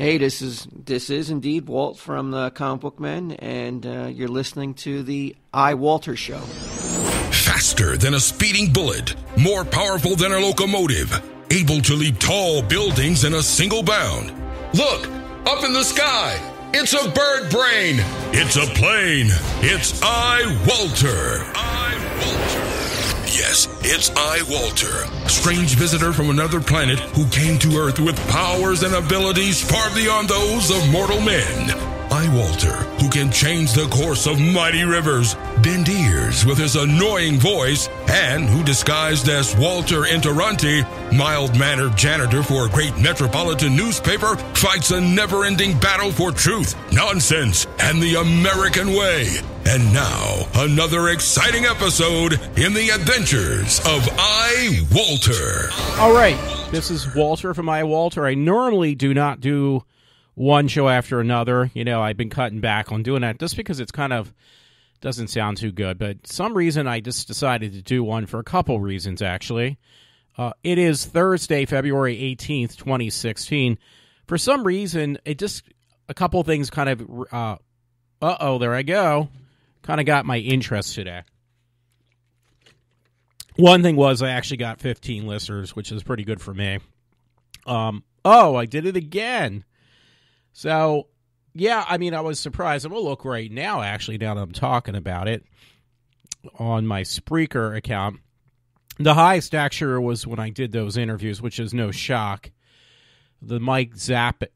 Hey, this is indeed Walt from the Comic Book Men, and you're listening to the iWalter Show. Faster than a speeding bullet, more powerful than a locomotive, able to leap tall buildings in a single bound. Look, up in the sky, it's a bird brain, it's a plane, it's iWalter. Yes, it's iWalter, strange visitor from another planet who came to Earth with powers and abilities far beyond those of mortal men. iWalter, who can change the course of mighty rivers, bend ears with his annoying voice, and who disguised as Walter Interranti, mild-mannered janitor for a great metropolitan newspaper, fights a never-ending battle for truth, nonsense, and the American way. And now, another exciting episode in the adventures of iWalter. All right, this is Walter from iWalter. I normally do not do one show after another. You know, I've been cutting back on doing that just because it's kind of doesn't sound too good. But some reason I just decided to do one for a couple reasons, actually. It is Thursday, February 18th, 2016. For some reason, a couple things kind of, there I go. Kind of got my interest today. One thing was I actually got 15 listeners, which is pretty good for me. I did it again. So, yeah, I mean, I was surprised. I'm going to look right now, actually, now that I'm talking about it, on my Spreaker account. The highest, actually, was when I did those interviews, which is no shock. The Mike Zappic.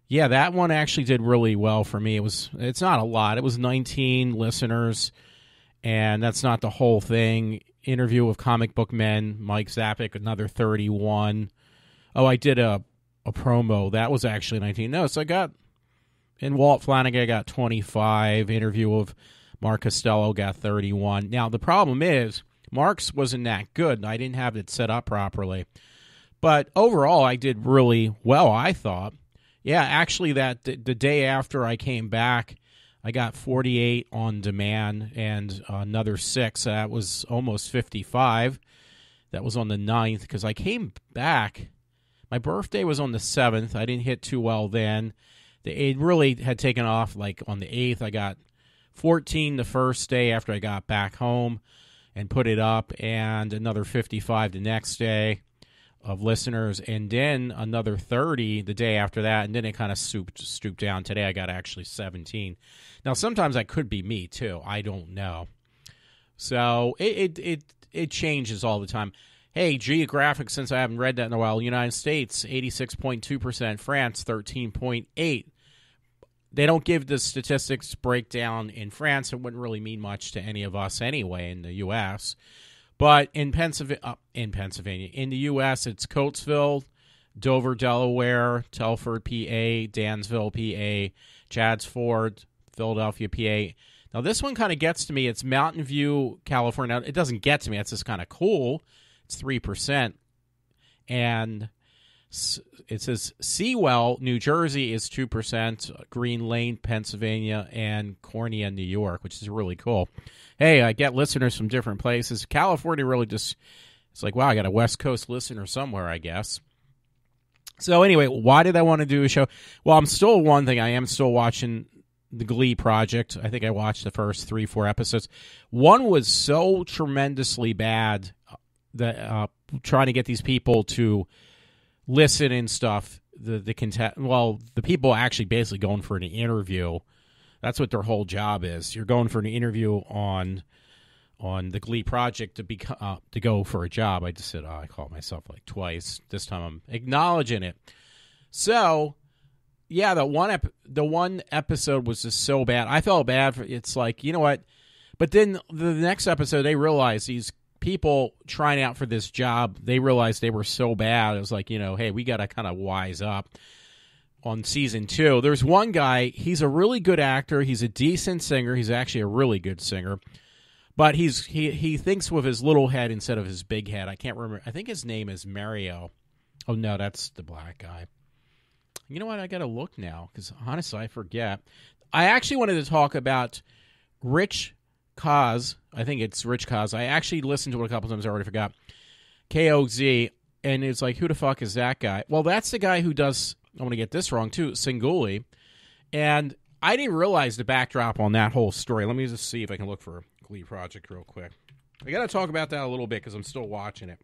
Yeah, that one actually did really well for me. It's not a lot. It was 19 listeners, and that's not the whole thing. Interview with Comic Book Men, Mike Zappic, another 31. Oh, I did a promo. That was actually 19. No, so I got, in Walt Flanagan, I got 25. Interview of Mark Costello got 31. Now, the problem is, Mark's wasn't that good. I didn't have it set up properly. But overall, I did really well, I thought. Yeah, actually, the day after I came back, I got 48 on demand and another 6. That was almost 55. That was on the 9th because I came back. My birthday was on the 7th. I didn't hit too well then. It really had taken off like on the 8th. I got 14 the first day after I got back home and put it up, and another 55 the next day of listeners, and then another 30 the day after that, and then it kind of stooped down. Today I got actually 17. Now, sometimes that could be me, too. I don't know. So it changes all the time. Hey, geographic, since I haven't read that in a while, United States, 86.2%, France, 13.8%. They don't give the statistics breakdown in France. It wouldn't really mean much to any of us anyway in the U.S., but in Pennsylvania, in the U.S., it's Coatesville, Dover, Delaware, Telford, PA, Dansville, PA, Chadsford, Philadelphia, PA. Now, this one kind of gets to me. It's Mountain View, California. Now, it doesn't get to me. It's just kind of cool. It's 3%. And it says Sewell, New Jersey is 2%, Green Lane, Pennsylvania, and Cornea, New York, which is really cool. Hey, I get listeners from different places. California really just, it's like, wow, I got a West Coast listener somewhere, I guess. So anyway, why did I want to do a show? Well, I am still watching the Glee Project. I think I watched the first 3-4 episodes. One was so tremendously bad that trying to get these people to listen and stuff. The people actually basically going for an interview. That's what their whole job is. You're going for an interview on the Glee Project to go for a job. I just said I called myself like twice. This time I'm acknowledging it. So yeah, the one episode was just so bad. I felt bad for. It's like, you know what? But then the next episode, they realized these people trying out for this job, they realized they were so bad. It was like, hey, we got to kind of wise up. On season 2, there's one guy, he's a really good actor, he's a decent singer, he's actually a really good singer, but he thinks with his little head instead of his big head. I can't remember, I think his name is Mario. Oh no, that's the black guy. You know what, I gotta look now, because honestly, I forget. I actually wanted to talk about Rich Koz. I think it's Rich Koz. I actually listened to it a couple times, I already forgot. KOZ. And it's like, who the fuck is that guy? Well, that's the guy who does, I'm going to get this wrong too, svengoolie. And I didn't realize the backdrop on that whole story. Let me just see if I can look for Glee Project real quick. I got to talk about that a little bit because I'm still watching it.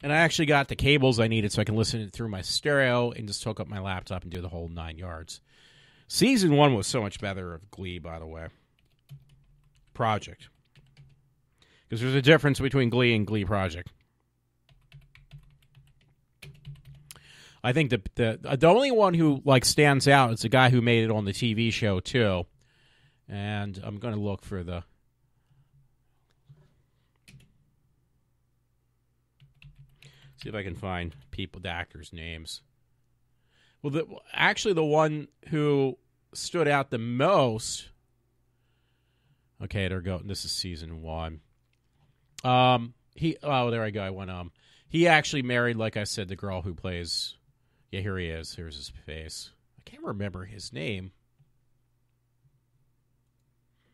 And I actually got the cables I needed so I can listen it through my stereo and just hook up my laptop and do the whole 9 yards. Season 1 was so much better of Glee, by the way. Project. Because there's a difference between Glee and Glee Project. I think the only one who like stands out is the guy who made it on the TV show too. And I'm going to look for the see if I can find the actors' names. Well, actually the one who stood out the most. Okay, they're going. This is season 1. There I go. I went. He actually married, like I said, the girl who plays. Yeah, here he is. Here's his face. I can't remember his name.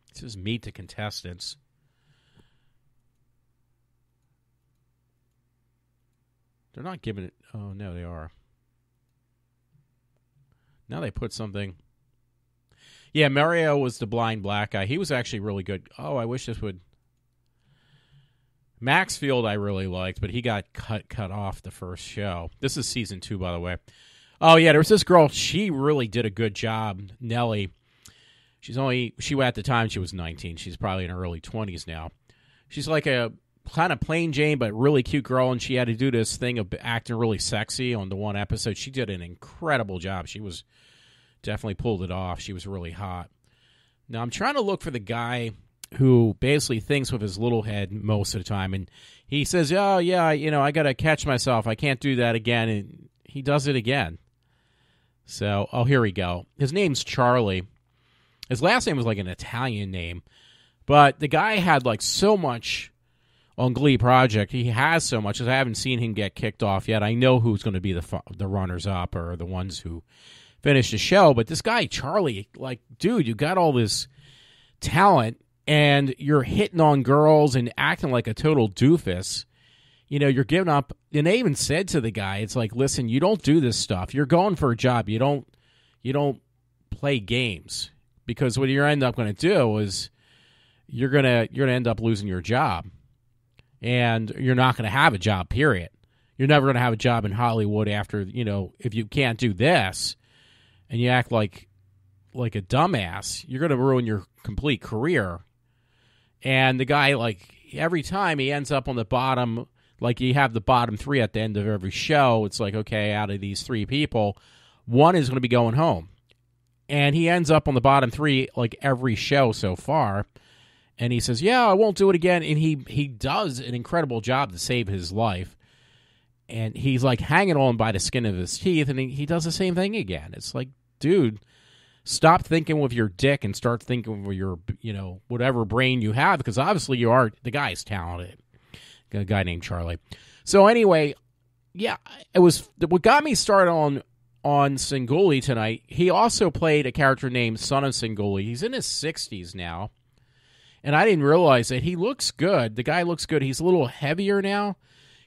It says meet the contestants. They're not giving it. Oh, no, they are. Now they put something. Yeah, Mario was the blind black guy. He was actually really good. Oh, I wish this would. Maxfield I really liked, but he got cut off the first show. This is season 2, by the way. Oh, yeah, there was this girl. She really did a good job, Nellie. She at the time, she was 19. She's probably in her early 20s now. She's like a kind of plain Jane, but really cute girl, and she had to do this thing of acting really sexy on the one episode. She did an incredible job. She was definitely pulled it off. She was really hot. Now, I'm trying to look for the guy who basically thinks with his little head most of the time. And he says, oh, yeah, I got to catch myself. I can't do that again. And he does it again. So, here we go. His name's Charlie. His last name was like an Italian name. But the guy had like so much on Glee Project. He has so much. I haven't seen him get kicked off yet. I know who's going to be the runners-up or the ones who finish the show. But this guy, Charlie, like, dude, you got all this talent. And you're hitting on girls and acting like a total doofus. You're giving up. And they even said to the guy, it's like, listen, you don't do this stuff. You're going for a job. You don't play games. Because what you're end up going to do is you're gonna end up losing your job. And you're not going to have a job, period. You're never going to have a job in Hollywood after, if you can't do this and you act like a dumbass, you're going to ruin your complete career. And the guy, like, every time he ends up on the bottom, like you have the bottom 3 at the end of every show, it's like, okay, out of these 3 people, one is going to be going home. And he ends up on the bottom 3, like, every show so far. And he says, yeah, I won't do it again. And he does an incredible job to save his life. And he's, like, hanging on by the skin of his teeth, and he does the same thing again. It's like, dude, stop thinking with your dick and start thinking with your, whatever brain you have, because obviously the guy's talented. A guy named Charlie. So anyway, yeah, it was what got me started on svengoolie tonight. He also played a character named Son of svengoolie. He's in his 60s now, and I didn't realize that. He looks good. The guy looks good. He's a little heavier now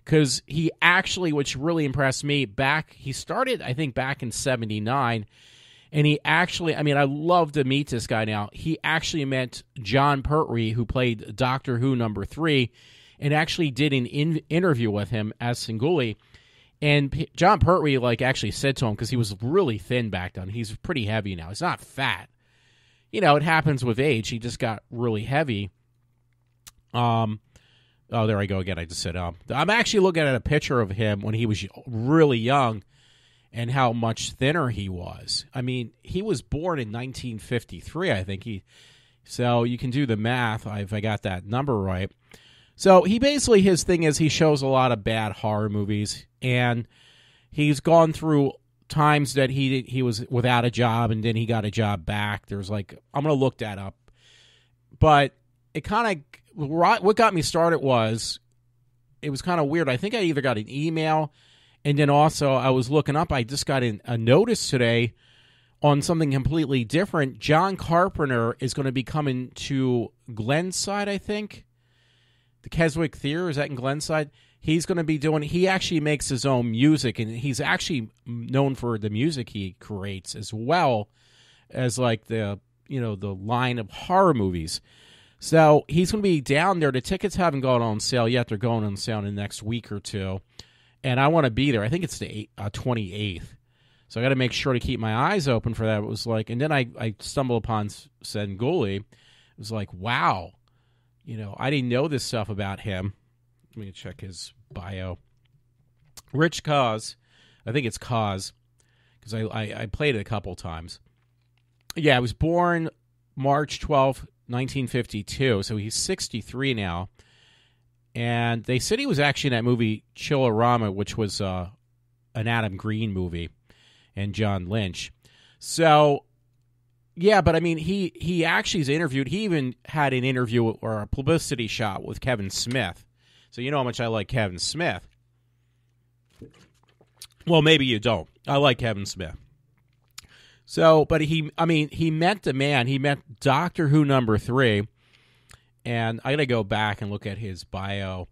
because he actually, which really impressed me, he started, I think, back in 79. And he actually, I love to meet this guy now. He actually met John Pertwee, who played Doctor Who number 3, and actually did an interview with him as svengoolie. And John Pertwee, like, actually said to him, because he was really thin back then. He's pretty heavy now. He's not fat. It happens with age. He just got really heavy. There I go again. I just said, I'm actually looking at a picture of him when he was really young. And how much thinner he was. He was born in 1953, I think. So you can do the math if I got that number right. So he basically, his thing is he shows a lot of bad horror movies. And he's gone through times that he was without a job and then he got a job back. There's like, I'm going to look that up. But it kind of, what got me started was, it was kind of weird. I think I either got an email. And then also, I was looking up, I just got a notice today on something completely different. John Carpenter is going to be coming to Glenside, I think. The Keswick Theater, is that in Glenside? he's going to be doing. He actually makes his own music, and he's actually known for the music he creates as well as like the line of horror movies. So he's going to be down there. The tickets haven't gone on sale yet. They're going on sale in the next week or two. And I want to be there. I think it's the 28th. So I got to make sure to keep my eyes open for that. It was like, and then I stumbled upon svengoolie. It was like, wow. I didn't know this stuff about him. Let me check his bio. Rich Cause. I think it's Cause. Because I played it a couple times. Yeah, I was born March 12th, 1952, so he's 63 now. And they said he was actually in that movie Chillerama, which was an Adam Green movie, and John Lynch. So, yeah, but I mean, he actually is interviewed. He even had an interview or a publicity shot with Kevin Smith. So you know how much I like Kevin Smith. Well, maybe you don't. I like Kevin Smith. So, but he met the man. He met Doctor Who #3, and I got to go back and look at his bio.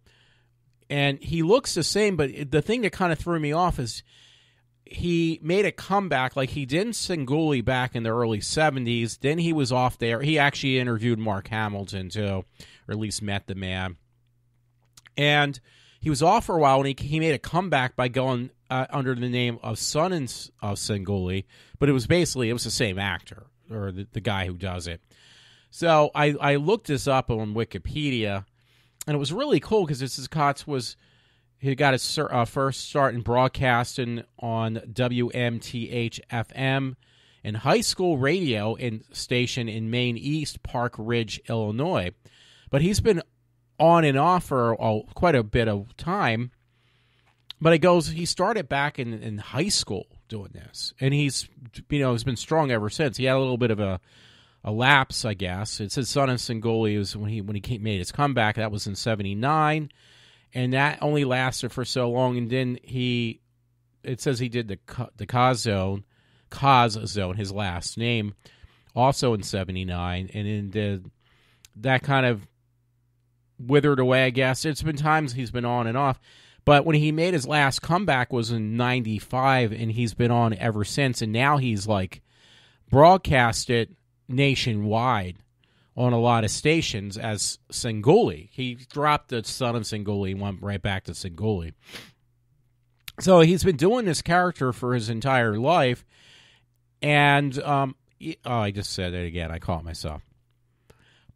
And he looks the same, but the thing that kind of threw me off is he made a comeback. Like, he did svengoolie back in the early 70s. Then he was off there. He actually interviewed Mark Hamilton, too, or at least met the man. And he was off for a while, and he made a comeback by going under the name of Son of svengoolie, but it was the same actor, or the guy who does it. So I looked this up on Wikipedia, and it was really cool because he got his first start in broadcasting on WMTH-FM and high school radio station in Maine East Park Ridge, Illinois. But he's been on and off for quite a bit of time. But he started back in high school doing this, and he's been strong ever since. He had a little bit of a lapse, I guess. It says Son of svengoolie was when he made his comeback. That was in '79, and that only lasted for so long. And then it says he did the Cause Zone, his last name, also in '79, and then that kind of withered away, I guess. It's been times he's been on and off. But when he made his last comeback was in '95, and he's been on ever since. And now he's like broadcasted nationwide on a lot of stations as svengoolie. He dropped the Son of svengoolie and went right back to svengoolie. So he's been doing this character for his entire life. And I just said it again. I caught myself.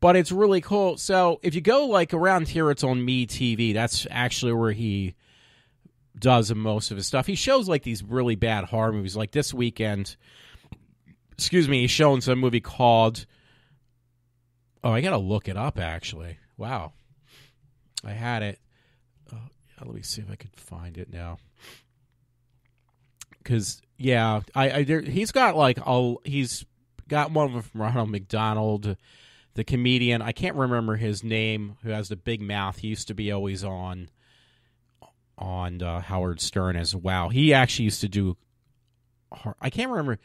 But it's really cool. So if you go like around here, it's on MeTV. That's actually where he does most of his stuff. He shows like these really bad horror movies. Like this weekend, he's showing some movie called... Oh, I got to look it up, actually. Wow. I had it. Let me see if I can find it now. Because, yeah, he's got like... He's got one from Ronald McDonald... The comedian, I can't remember his name, who has the big mouth. He used to be always on Howard Stern as well. He actually used to do. I can't remember.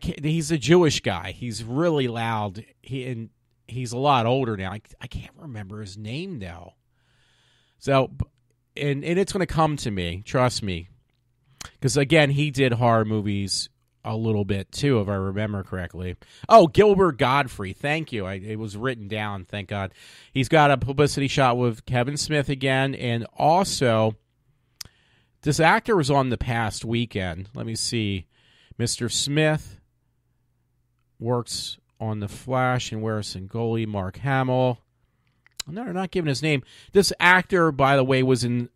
He's a Jewish guy. He's really loud. He's a lot older now. I can't remember his name now. So, and it's going to come to me. Trust me, because again, he did horror movies a little bit too, if I remember correctly. Oh, Gilbert Godfrey. Thank you. It was written down. Thank God. He's got a publicity shot with Kevin Smith again, and also this actor was on The Past Weekend. Let me see. Mr. Smith works on The Flash and wears svengoolie. Mark Hamill. No, they're not giving his name. This actor, by the way, was in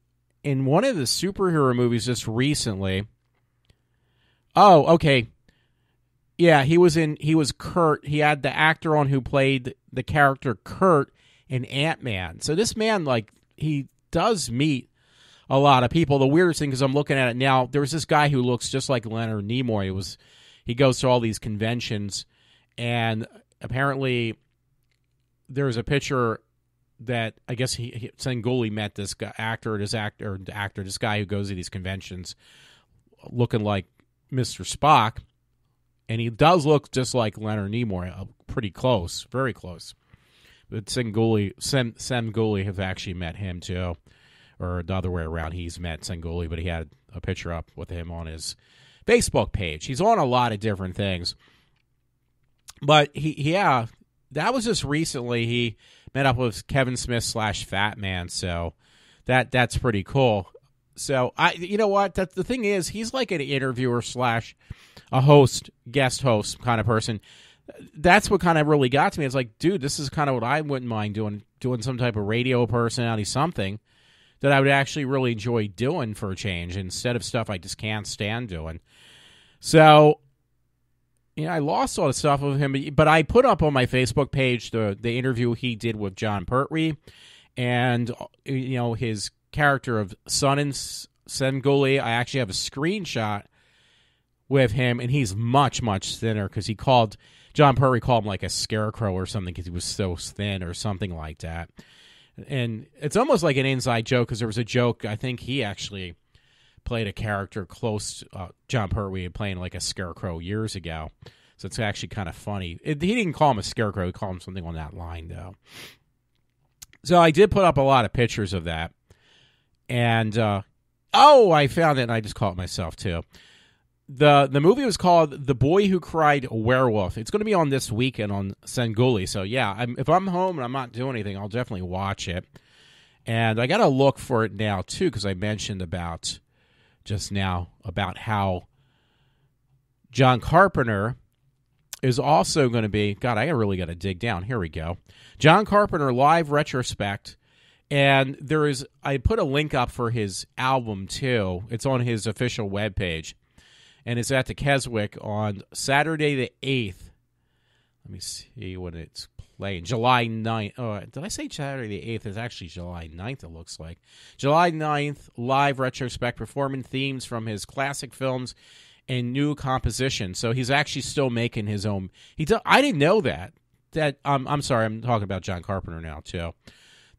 one of the superhero movies just recently. Oh, okay. Yeah, he was Kurt. He had the actor on who played the character Kurt in Ant-Man. So this man, like, he does meet a lot of people. The weirdest thing, because I'm looking at it now, there was this guy who looks just like Leonard Nimoy. He goes to all these conventions, and apparently there's a picture that I guess svengoolie met this guy, this guy who goes to these conventions looking like Mr. Spock, and he does look just like Leonard Nimoy, pretty close, very close. But svengoolie have actually met him too, or the other way around. He's met Svengoolie, but he had a picture up with him on his Facebook page. He's on a lot of different things. But that was just recently. He met up with Kevin Smith / Fat Man, so that's pretty cool. So you know what? The thing is, he's like an interviewer / a host, guest host kind of person. That's what kind of really got to me. It's like, dude, this is kind of what I wouldn't mind doing some type of radio personality, something that I would actually really enjoy doing for a change instead of stuff I just can't stand doing. So, I lost all the stuff of him, but I put up on my Facebook page the interview he did with John Pertwee and, his character of Son and Svengoolie. I actually have a screenshot with him, and he's much, much thinner because John Pertwee called him like a scarecrow or something because he was so thin or something like that. And it's almost like an inside joke because there was a joke. I think he actually played a character close to John Pertwee playing like a scarecrow years ago. So it's actually kind of funny. He didn't call him a scarecrow. He called him something on that line, though. So I did put up a lot of pictures of that. And, I found it, and I just caught myself, too. The movie was called The Boy Who Cried Werewolf. It's going to be on this weekend on Svengoolie. So, yeah, if I'm home and I'm not doing anything, I'll definitely watch it. And I got to look for it now, too, because I mentioned just now about how John Carpenter is also going to be... God, I really got to dig down. Here we go. John Carpenter live retrospect. And I put a link up for his album, too. It's on his official webpage. And it's at the Keswick on Saturday the 8th. Let me see when it's playing. July 9th. Oh, did I say Saturday the 8th? It's actually July 9th, it looks like. July 9th, live retrospect, performing themes from his classic films and new compositions. So he's actually still making his own. I didn't know that. I'm sorry, I'm talking about John Carpenter now, too.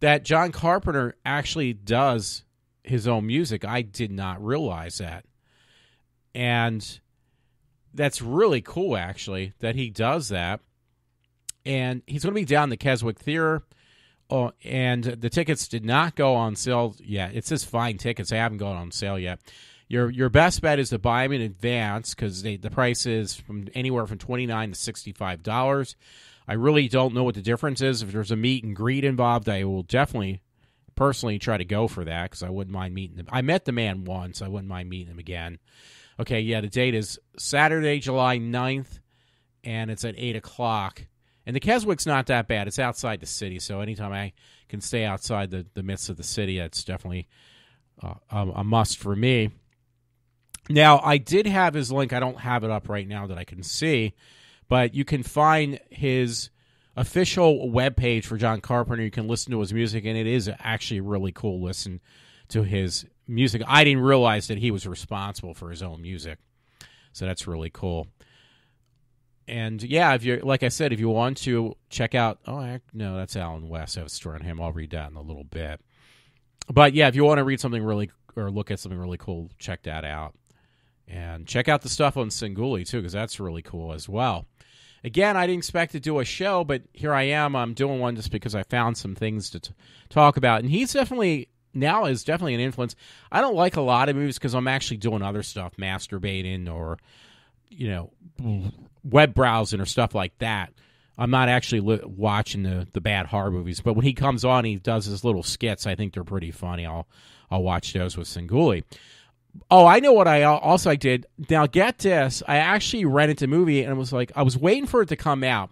That John Carpenter actually does his own music. I did not realize that. And that's really cool, actually, that he does that. And he's going to be down the Keswick Theater. And the tickets did not go on sale yet. It says fine tickets. They haven't gone on sale yet. Your best bet is to buy them in advance because the price is from anywhere from $29 to $65. I really don't know what the difference is. If there's a meet and greet involved, I will definitely personally try to go for that because I wouldn't mind meeting him. I met the man once. I wouldn't mind meeting him again. Okay, yeah, the date is Saturday, July 9th, and it's at 8 o'clock. And the Keswick's not that bad. It's outside the city, so anytime I can stay outside the midst of the city, that's definitely a must for me. Now, I did have his link. I don't have it up right now that I can see, but you can find his official webpage for John Carpenter. You can listen to his music, and it is actually really cool to listen to his music. I didn't realize that he was responsible for his own music, so that's really cool. And yeah, if you're like I said, if you want to check out, no, that's Alan West. I was storing him. I'll read that in a little bit. But yeah, if you want to read something really or look at something really cool, check that out. And check out the stuff on Svengoolie too, because that's really cool as well. Again, I didn't expect to do a show, but here I am. I'm doing one just because I found some things to talk about. And he's definitely an influence. I don't like a lot of movies because I'm actually doing other stuff, masturbating or, web browsing or stuff like that. I'm not actually watching the bad horror movies. But when he comes on, he does his little skits. I think they're pretty funny. I'll watch those with Svengoolie. Oh, I know what I did. Now, get this. I actually rented the movie, and it was like, I was waiting for it to come out.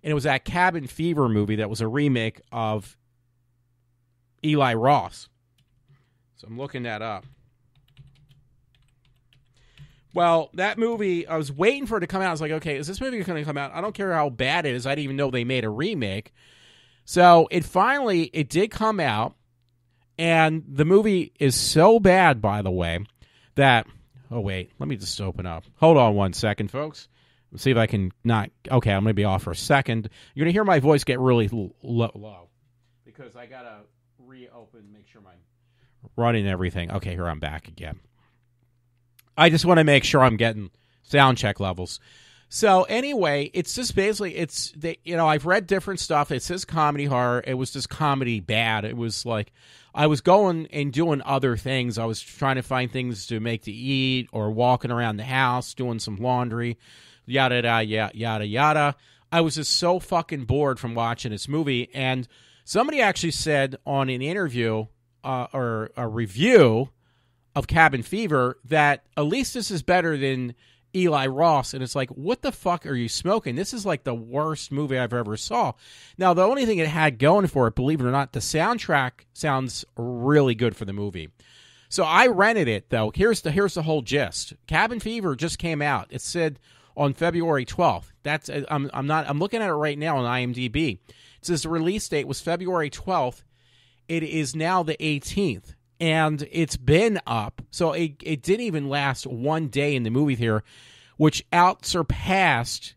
And it was that Cabin Fever movie that was a remake of Eli Roth. So I'm looking that up. Well, that movie, I was waiting for it to come out. I was like, okay, is this movie going to come out? I don't care how bad it is. I didn't even know they made a remake. So it did come out. And the movie is so bad, by the way, that... Oh, wait. Let me just open up. Hold on 1 second, folks. Let's see if I can not... Okay, I'm going to be off for a second. You're going to hear my voice get really low. Because I got to reopen, make sure I'm running everything. Okay, here I'm back again. I just want to make sure I'm getting sound check levels. So anyway, it's just basically I've read different stuff. It says comedy horror. It was just comedy bad. It was like I was going and doing other things. I was trying to find things to make to eat or walking around the house, doing some laundry, yada yada yada yada. I was just so fucking bored from watching this movie. And somebody actually said on an interview or a review of Cabin Fever that at least this is better than Eli Roth. And it's like, what the fuck are you smoking? This is like the worst movie I've ever saw. Now, the only thing it had going for it, believe it or not, the soundtrack sounds really good for the movie. So I rented it, though. Here's the whole gist. Cabin Fever just came out. It said on February 12th. I'm looking at it right now on IMDb. It says the release date was February 12th. It is now the 18th. And it's been up. So it didn't even last one day in the movie theater, which outsurpassed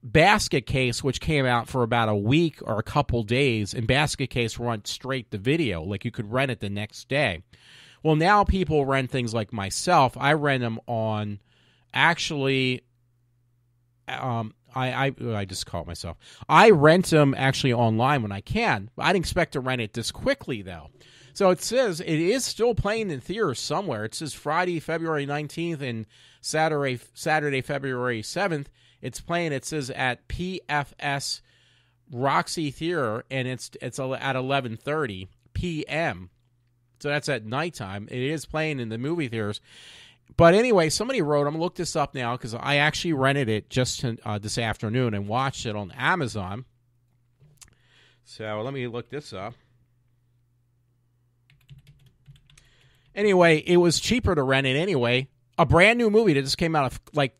Basket Case, which came out for about a week or a couple days. And Basket Case went straight to video. Like you could rent it the next day. Well, now people rent things like myself. I rent them on actually... I just call it myself. I rent them actually online when I can. I didn't expect to rent it this quickly, though. So it says it is still playing in theaters somewhere. It says Friday, February 19th and Saturday, February 7th. It's playing, it says, at PFS Roxy Theater, and it's at 11:30 p.m. So that's at nighttime. It is playing in the movie theaters. But anyway, somebody wrote, I'm going to look this up now because I actually rented it just this afternoon and watched it on Amazon. So let me look this up. Anyway, it was cheaper to rent it anyway. A brand new movie that just came out of, like,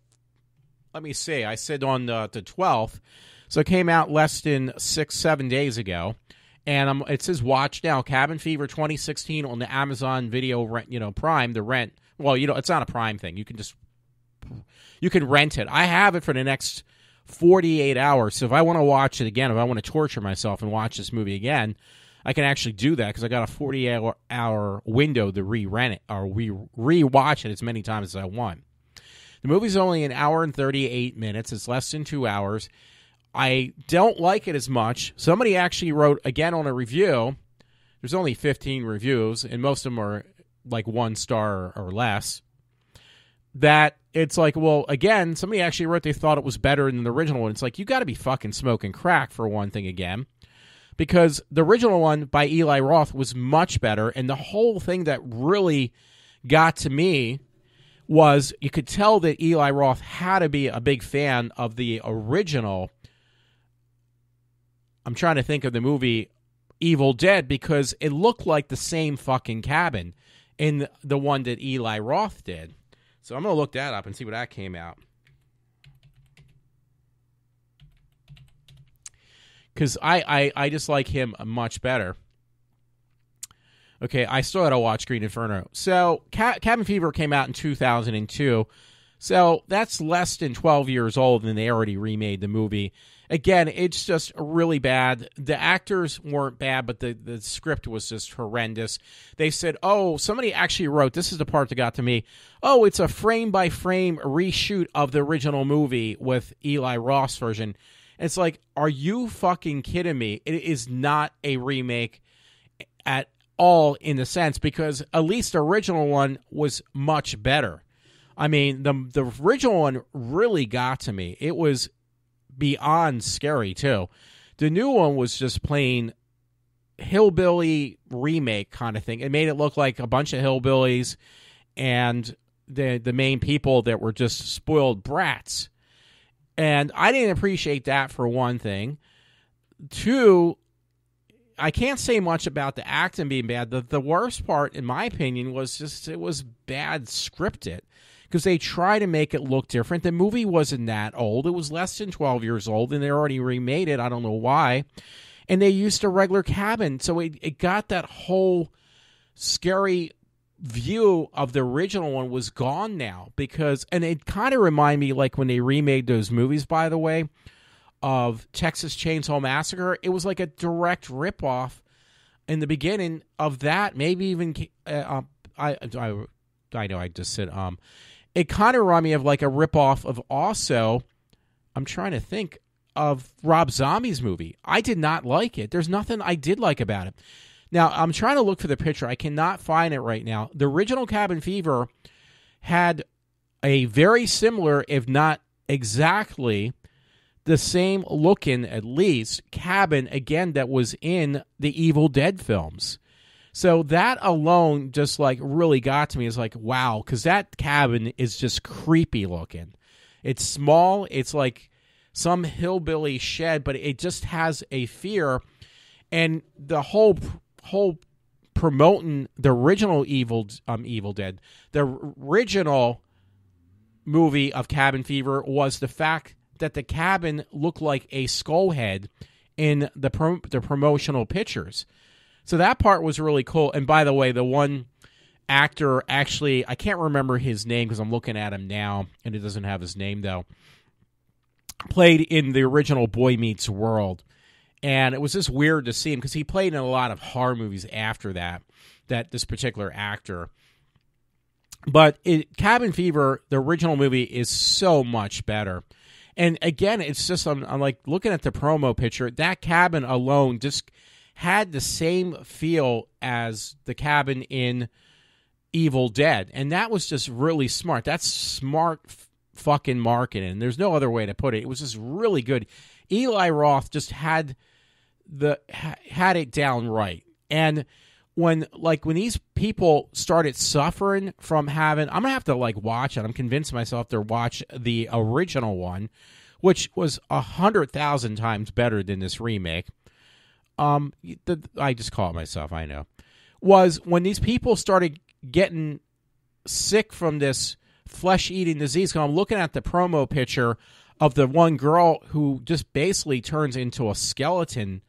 let me see. I said on the 12th. So it came out less than 6-7 days ago. And it says watch now. Cabin Fever 2016 on the Amazon Video Prime, the rent. Well, it's not a Prime thing. You can rent it. I have it for the next 48 hours. So if I want to watch it again, if I want to torture myself and watch this movie again, I can actually do that because I got a 48-hour window to re-rent it or re-watch it as many times as I want. The movie's only an hour and 38 minutes. It's less than 2 hours. I don't like it as much. Somebody actually wrote, again on a review, there's only 15 reviews, and most of them are like 1 star or less, that it's like, well, again, somebody actually wrote they thought it was better than the original one. It's like, you got to be fucking smoking crack for one thing again. Because the original one by Eli Roth was much better, and the whole thing that really got to me was you could tell that Eli Roth had to be a big fan of the original. I'm trying to think of the movie Evil Dead because it looked like the same fucking cabin in the one that Eli Roth did. So I'm going to look that up and see what that came out. Because I just like him much better. Okay, I still got to watch Green Inferno. So, Cabin Fever came out in 2002. So, that's less than 12 years old, and they already remade the movie. Again, it's just really bad. The actors weren't bad, but the script was just horrendous. They said, somebody actually wrote, this is the part that got to me, it's a frame-by-frame reshoot of the original movie with Eli Roth's version. It's like, are you fucking kidding me? It is not a remake at all in the sense, because at least the original one was much better. I mean, the original one really got to me. It was beyond scary, too. The new one was just plain hillbilly remake kind of thing. It made it look like a bunch of hillbillies and the main people that were just spoiled brats. And I didn't appreciate that, for one thing. Two, I can't say much about the acting being bad. The worst part, in my opinion, was just it was bad scripted. Because they try to make it look different. The movie wasn't that old. It was less than 12 years old, and they already remade it. I don't know why. And they used a regular cabin. So it got that whole scary view of the original one was gone now, and it kind of reminded me like when they remade those movies, by the way, of Texas Chainsaw Massacre. It was like a direct ripoff in the beginning of that. Maybe even I know I just said it kind of reminded me of like a ripoff of also I'm trying to think of Rob Zombie's movie. I did not like it. There's nothing I did like about it. Now, I'm trying to look for the picture. I cannot find it right now. The original Cabin Fever had a very similar, if not exactly the same looking, at least, cabin, again, that was in the Evil Dead films. So that alone just, like, really got to me. It's like, wow, because that cabin is just creepy looking. It's small. It's like some hillbilly shed, but it just has a fear. And the whole promoting the original Evil Dead, the original movie of Cabin Fever was the fact that the cabin looked like a skull head in the promotional pictures. So that part was really cool. And by the way, the one actor, actually, I can't remember his name because I'm looking at him now, and it doesn't have his name, though, played in the original Boy Meets World. And it was just weird to see him because he played in a lot of horror movies after that this particular actor. But Cabin Fever, the original movie, is so much better. And again, it's just, I'm like looking at the promo picture, that cabin alone just had the same feel as the cabin in Evil Dead. And that was just really smart. That's smart fucking marketing. There's no other way to put it. It was just really good. Eli Roth just had it down right. And when these people started suffering from having, I'm gonna have to watch it. I'm convinced myself to watch the original one, which was 100,000 times better than this remake. I just call it myself. I know. Was when these people started getting sick from this flesh-eating disease. 'Cause I'm looking at the promo picture of the one girl who just basically turns into a skeleton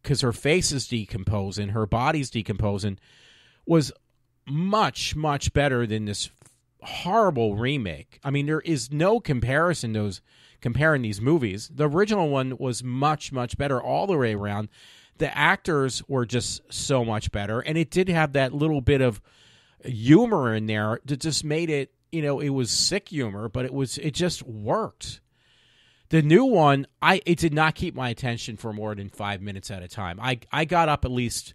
because her face is decomposing, her body's decomposing, was much, much better than this horrible remake. I mean, there is no comparison comparing these movies. The original one was much, much better all the way around. The actors were just so much better, and it did have that little bit of humor in there that just made it, it was sick humor, but it just worked. The new one, it did not keep my attention for more than 5 minutes at a time. I got up at least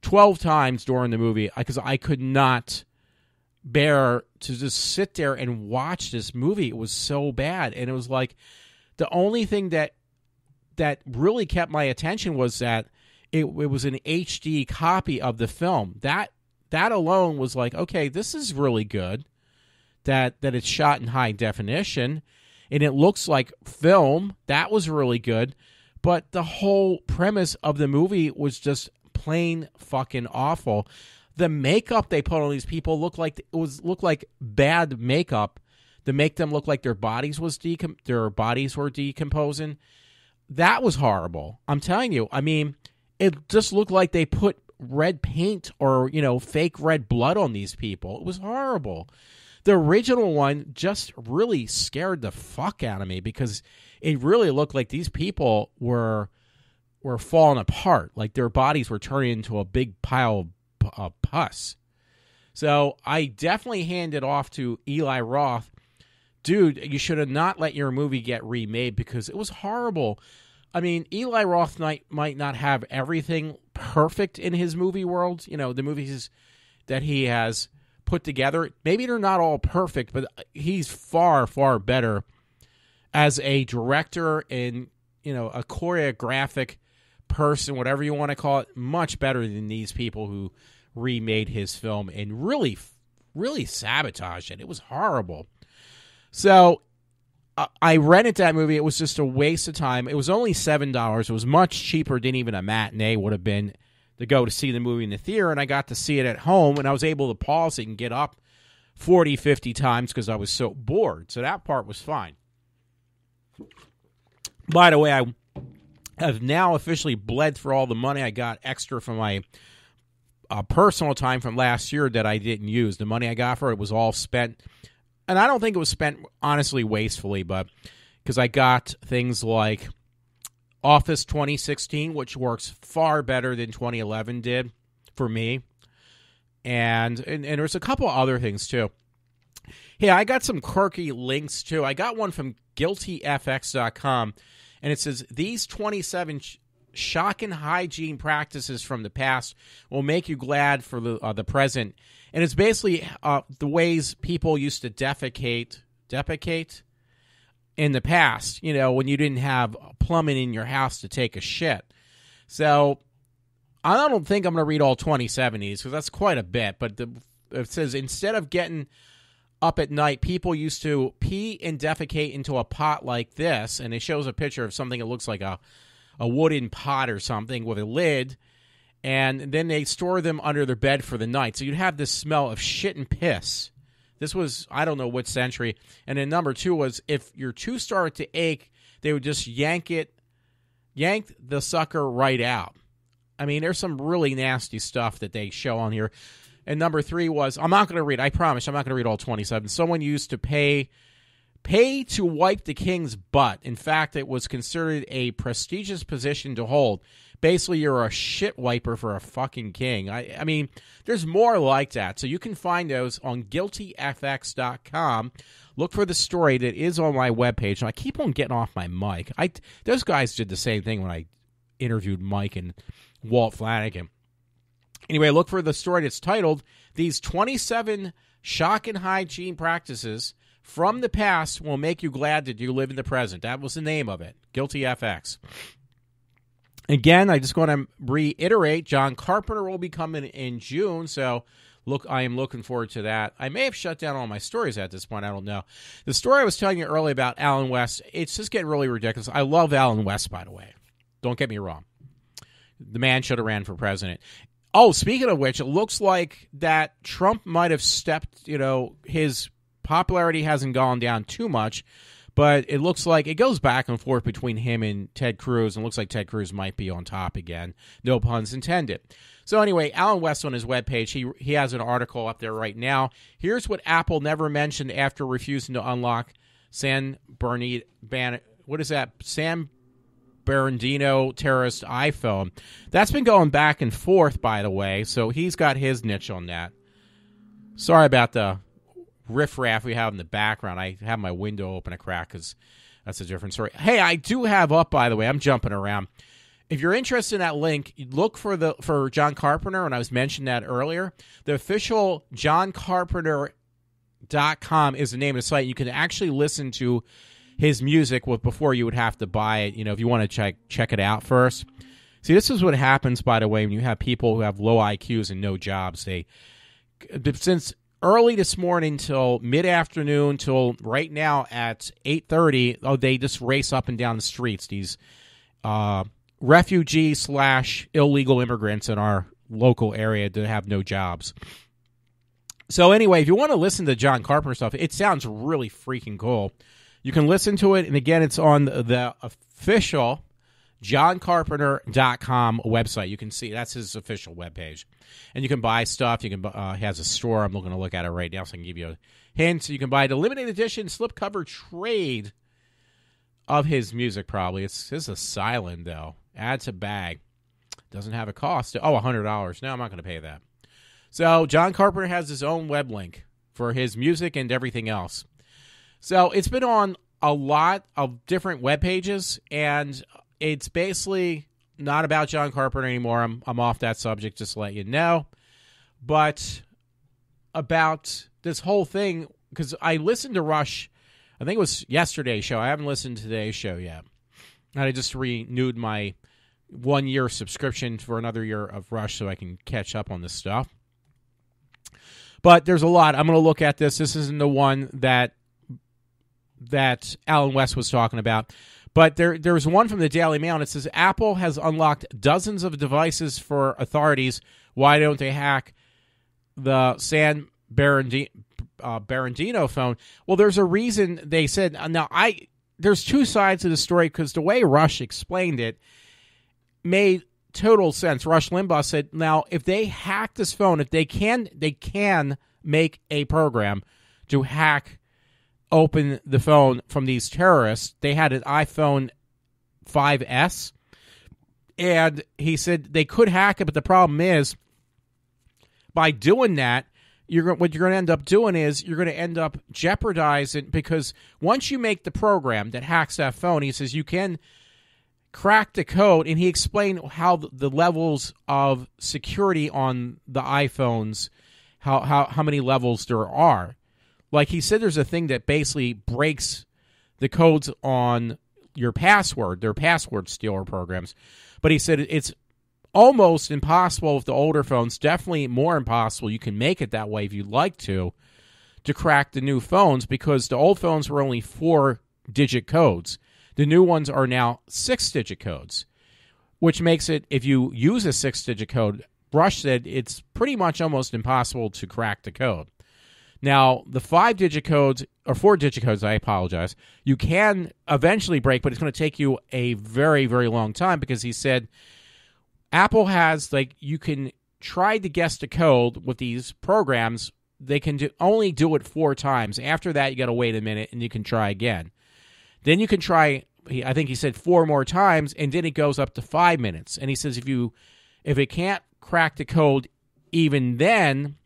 12 times during the movie because I could not bear to just sit there and watch this movie. It was so bad. And it was like the only thing that really kept my attention was that it was an HD copy of the film. That alone was like, okay, this is really good that it's shot in high definition. And it looks like film. That was really good. But the whole premise of the movie was just plain fucking awful. The makeup they put on these people looked like bad makeup to make them look like their bodies were decomposing. That was horrible. I'm telling you. I mean, it just looked like they put red paint or, fake red blood on these people. It was horrible. The original one just really scared the fuck out of me because it really looked like these people were falling apart, like their bodies were turning into a big pile of pus. So I definitely hand it off to Eli Roth. Dude, you should have not let your movie get remade because it was horrible. I mean, Eli Roth might not have everything perfect in his movie world. The movies that he has put together, maybe they're not all perfect, but he's far, far better as a director and, a choreographic person, whatever you want to call it, much better than these people who remade his film and really, really sabotaged it. It was horrible. So I rented that movie. It was just a waste of time. It was only $7. It was much cheaper than even a matinee would have been to go to see the movie in the theater, and I got to see it at home, and I was able to pause it and get up 40, 50 times because I was so bored. So that part was fine. By the way, I have now officially bled through all the money I got extra from my personal time from last year that I didn't use. The money I got for it was all spent, and I don't think it was spent, honestly, wastefully, but because I got things like Office 2016, which works far better than 2011 did for me. And there's a couple other things, too. Yeah, I got some quirky links, too. I got one from guiltyfx.com, and it says, these 27 shocking hygiene practices from the past will make you glad for the present. And it's basically the ways people used to defecate in the past, when you didn't have plumbing in your house to take a shit. So I don't think I'm going to read all 27 of these because that's quite a bit, but it says, instead of getting up at night, people used to pee and defecate into a pot like this, and it shows a picture of something that looks like a wooden pot or something with a lid, and then they store them under their bed for the night. So you'd have this smell of shit and piss. This was, I don't know what century. And then number 2 was, if your tooth started to ache, they would just yank the sucker right out. I mean, there's some really nasty stuff that they show on here. And number 3 was, I'm not going to read, I promise, I'm not going to read all 27. Someone used to pay to wipe the king's butt. In fact, it was considered a prestigious position to hold. Basically, you're a shit wiper for a fucking king. I mean, there's more like that. So you can find those on guiltyfx.com. Look for the story that is on my webpage. And I keep on getting off my mic. Those guys did the same thing when I interviewed Mike and Walt Flanagan. Anyway, look for the story that's titled, These 27 Shocking Hygiene Practices from the Past Will Make You Glad That You Live in the Present. That was the name of it, Guilty FX. Again, I just want to reiterate, John Carpenter will be coming in June, so I am looking forward to that. I may have shut down all my stories at this point, I don't know. The story I was telling you earlier about Alan West, it's just getting really ridiculous. I love Alan West, by the way. Don't get me wrong. The man should have ran for president. Oh, speaking of which, it looks like that Trump might have stepped, his popularity hasn't gone down too much, but it looks like it goes back and forth between him and Ted Cruz, and it looks like Ted Cruz might be on top again. No puns intended. So anyway, Alan West on his webpage, he has an article up there right now. Here's what Apple never mentioned after refusing to unlock San Bernardino terrorist iPhone. That's been going back and forth, by the way, so he's got his niche on that. Sorry about the riffraff we have in the background. I have my window open a crack because that's a different story. Hey, I do have up, by the way, I'm jumping around. If you're interested in that link, look for John Carpenter, and I was mentioning that earlier. The official johncarpenter.com is the name of the site. You can actually listen to his music before you would have to buy it, if you want to check it out first. See, this is what happens, by the way, when you have people who have low IQs and no jobs. Since early this morning till mid-afternoon till right now at 8:30, they just race up and down the streets, these refugee/illegal immigrants in our local area that have no jobs. So anyway, if you want to listen to John Carpenter stuff, it sounds really freaking cool. You can listen to it, and again, it's on the official johncarpenter.com website. You can see that's his official webpage. And you can buy stuff. You can he has a store. I'm looking to look at it right now, so I can give you a hint. You can buy the limited edition slipcover trade of his music, probably. This is a silent, though. Add to bag. Doesn't have a cost. Oh, $100. No, I'm not going to pay that. So John Carpenter has his own web link for his music and everything else. So it's been on a lot of different web pages, and it's basically not about John Carpenter anymore. I'm off that subject, just to let you know. But about this whole thing, because I listened to Rush, I think it was yesterday's show. I haven't listened to today's show yet. And I just renewed my 1-year subscription for another year of Rush so I can catch up on this stuff. But there's a lot. I'm going to look at this. This isn't the one that Alan West was talking about. But there's one from the Daily Mail, and it says, Apple has unlocked dozens of devices for authorities. Why don't they hack the San Bernardino phone? Well, there's a reason they said. Now, there's two sides to the story, because the way Rush explained it made total sense. Rush Limbaugh said, now, if they hack this phone, if they can make a program to open the phone from these terrorists. They had an iPhone 5S, and he said they could hack it, but the problem is, by doing that, what you're going to end up doing is you're going to end up jeopardizing, because once you make the program that hacks that phone, he says you can crack the code, and he explained how the levels of security on the iPhones, how many levels there are. Like he said, there's a thing that basically breaks the codes on your password, their password stealer programs. But he said it's almost impossible with the older phones, definitely more impossible. You can make it that way if you'd like to crack the new phones, because the old phones were only 4-digit codes. The new ones are now 6-digit codes, which makes it, if you use a 6-digit code, Rush said it's pretty much almost impossible to crack the code. Now, the 5-digit codes, or 4-digit codes, I apologize, you can eventually break, but it's going to take you a very, very long time, because he said Apple has, like, you can try to guess the code with these programs. They can only do it 4 times. After that, you got to wait a minute, and you can try again. Then you can try, I think he said 4 more times, and then it goes up to 5 minutes. And he says if it can't crack the code even then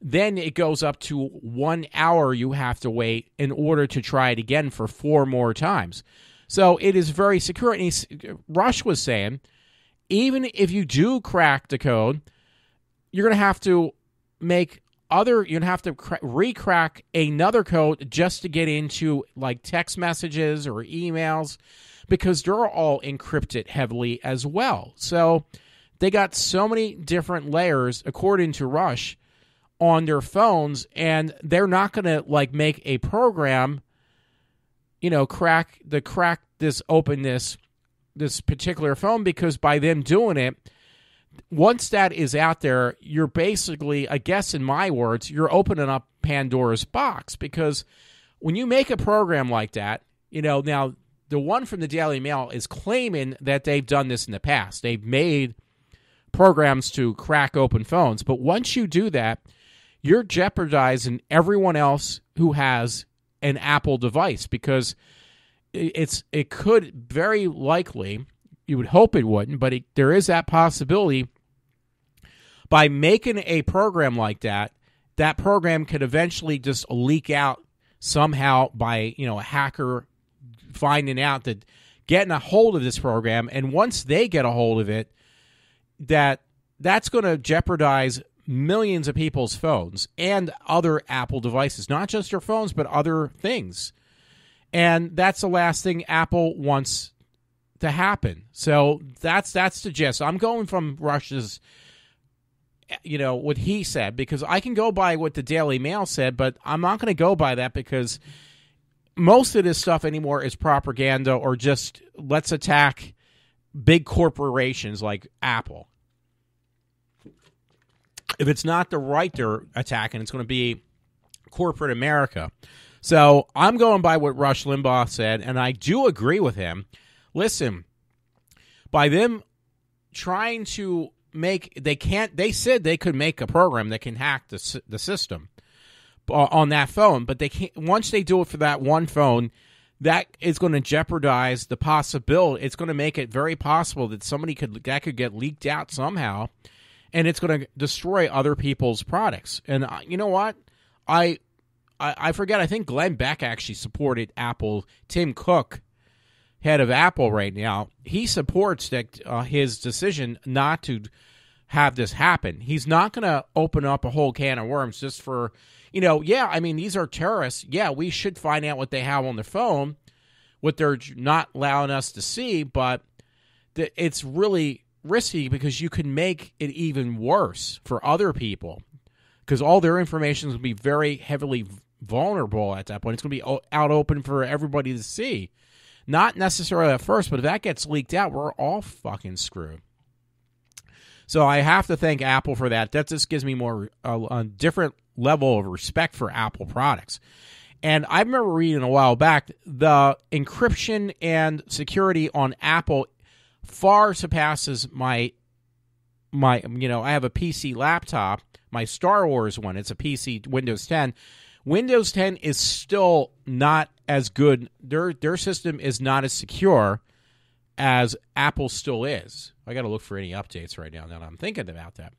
it goes up to 1 hour you have to wait in order to try it again for 4 more times. So it is very secure. And Rush was saying, even if you do crack the code, you're going to have to re-crack another code just to get into like text messages or emails, because they're all encrypted heavily as well. So they got so many different layers, according to Rush, on their phones, and they're not going to like make a program, open this particular phone, because by them doing it, once that is out there, you're basically, I guess in my words, you're opening up Pandora's box, because when you make a program like that, now the one from the Daily Mail is claiming that they've done this in the past. They've made programs to crack open phones, but once you do that, you're jeopardizing everyone else who has an Apple device, because it could very likely, you would hope it wouldn't, but there is that possibility, by making a program like that, that program could eventually just leak out somehow by, a hacker finding out, that getting a hold of this program, and once they get a hold of it, that's going to jeopardize millions of people's phones and other Apple devices, not just their phones, but other things. And that's the last thing Apple wants to happen. So that's the gist. I'm going from Rush's, what he said, because I can go by what the Daily Mail said, but I'm not going to go by that, because most of this stuff anymore is propaganda, or just let's attack big corporations like Apple. If it's not the right they're attacking, it's going to be corporate America. So I'm going by what Rush Limbaugh said, and I do agree with him. Listen, by them trying to they said they could make a program that can hack the system on that phone, but they can't. Once they do it for that one phone, that is going to jeopardize the possibility. It's going to make it very possible that that could get leaked out somehow, and it's going to destroy other people's products. And you know what? I forget. I think Glenn Beck actually supported Apple. Tim Cook, head of Apple right now, he supports that his decision not to have this happen. He's not going to open up a whole can of worms just for, these are terrorists. Yeah, we should find out what they have on their phone, what they're not allowing us to see, but it's really risky, because you can make it even worse for other people, because all their information is going to be very heavily vulnerable at that point. It's going to be out open for everybody to see. Not necessarily at first, but if that gets leaked out, we're all fucking screwed. So I have to thank Apple for that. That just gives me a different level of respect for Apple products. And I remember reading a while back, the encryption and security on Apple far surpasses my I have a PC laptop, my Star Wars one. It's a PC Windows 10. Windows 10 is still not as good. Their system is not as secure as Apple still is. I got to look for any updates right now that I'm thinking about that.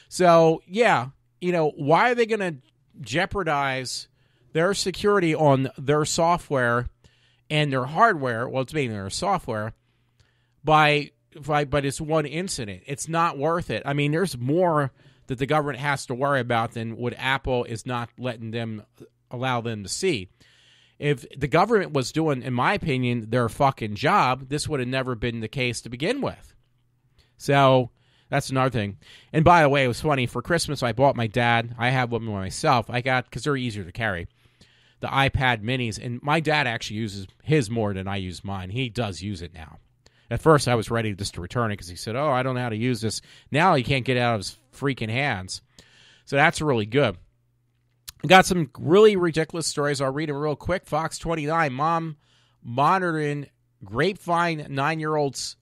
So, yeah, why are they going to jeopardize their security on their software and their hardware? Well, it's mainly their software but it's one incident. It's not worth it. I mean, there's more that the government has to worry about than what Apple is not allow them to see. If the government was doing, in my opinion, their fucking job, this would have never been the case to begin with. So that's another thing. And by the way, it was funny. For Christmas, I bought my dad. I have one myself. I got, because they're easier to carry, the iPad minis. And my dad actually uses his more than I use mine. He does use it now. At first, I was ready just to return it because he said, I don't know how to use this. Now he can't get it out of his freaking hands. So that's really good. Got some really ridiculous stories. I'll read them real quick. Fox 29, mom monitoring grapevine 9-year-old's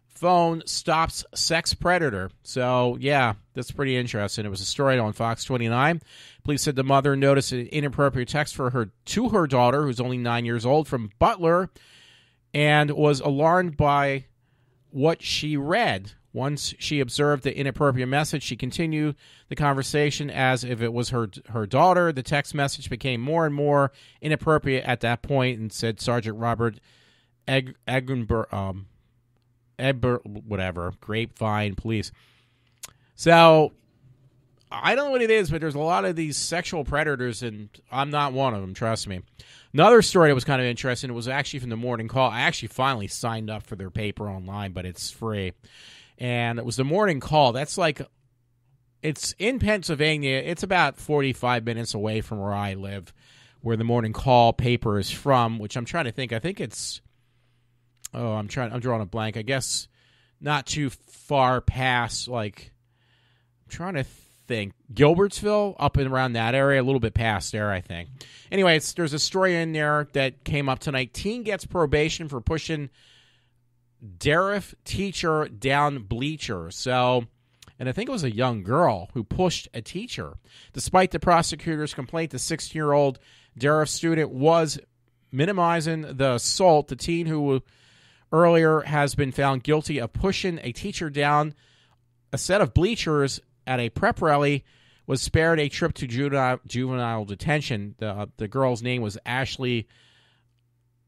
phone stops sex predator. So, yeah, that's pretty interesting. It was a story on Fox 29. Police said the mother noticed an inappropriate text to her daughter, who's only 9 years old, from Butler, and was alarmed by what she read. Once she observed the inappropriate message, she continued the conversation as if it was her daughter. The text message became more and more inappropriate at that point, and said Sergeant Robert Grapevine Police. So, I don't know what it is, but there's a lot of these sexual predators, and I'm not one of them, trust me. Another story that was kind of interesting, it was actually from the Morning Call. I actually finally signed up for their paper online, but it's free. And it was the Morning Call. That's like, it's in Pennsylvania. It's about 45 minutes away from where I live, where the Morning Call paper is from, which I'm trying to think. I think it's, I'm drawing a blank. I guess not too far past, like, I'm trying to think. Gilbertsville, up and around that area, a little bit past there, I think. Anyways, there's a story in there that came up tonight. Teen gets probation for pushing deaf teacher down bleachers. So, and I think it was a young girl who pushed a teacher. Despite the prosecutor's complaint, the 16-year-old deaf student was minimizing the assault. The teen, who earlier has been found guilty of pushing a teacher down a set of bleachers at a prep rally, was spared a trip to juvenile detention. The girl's name was Ashley,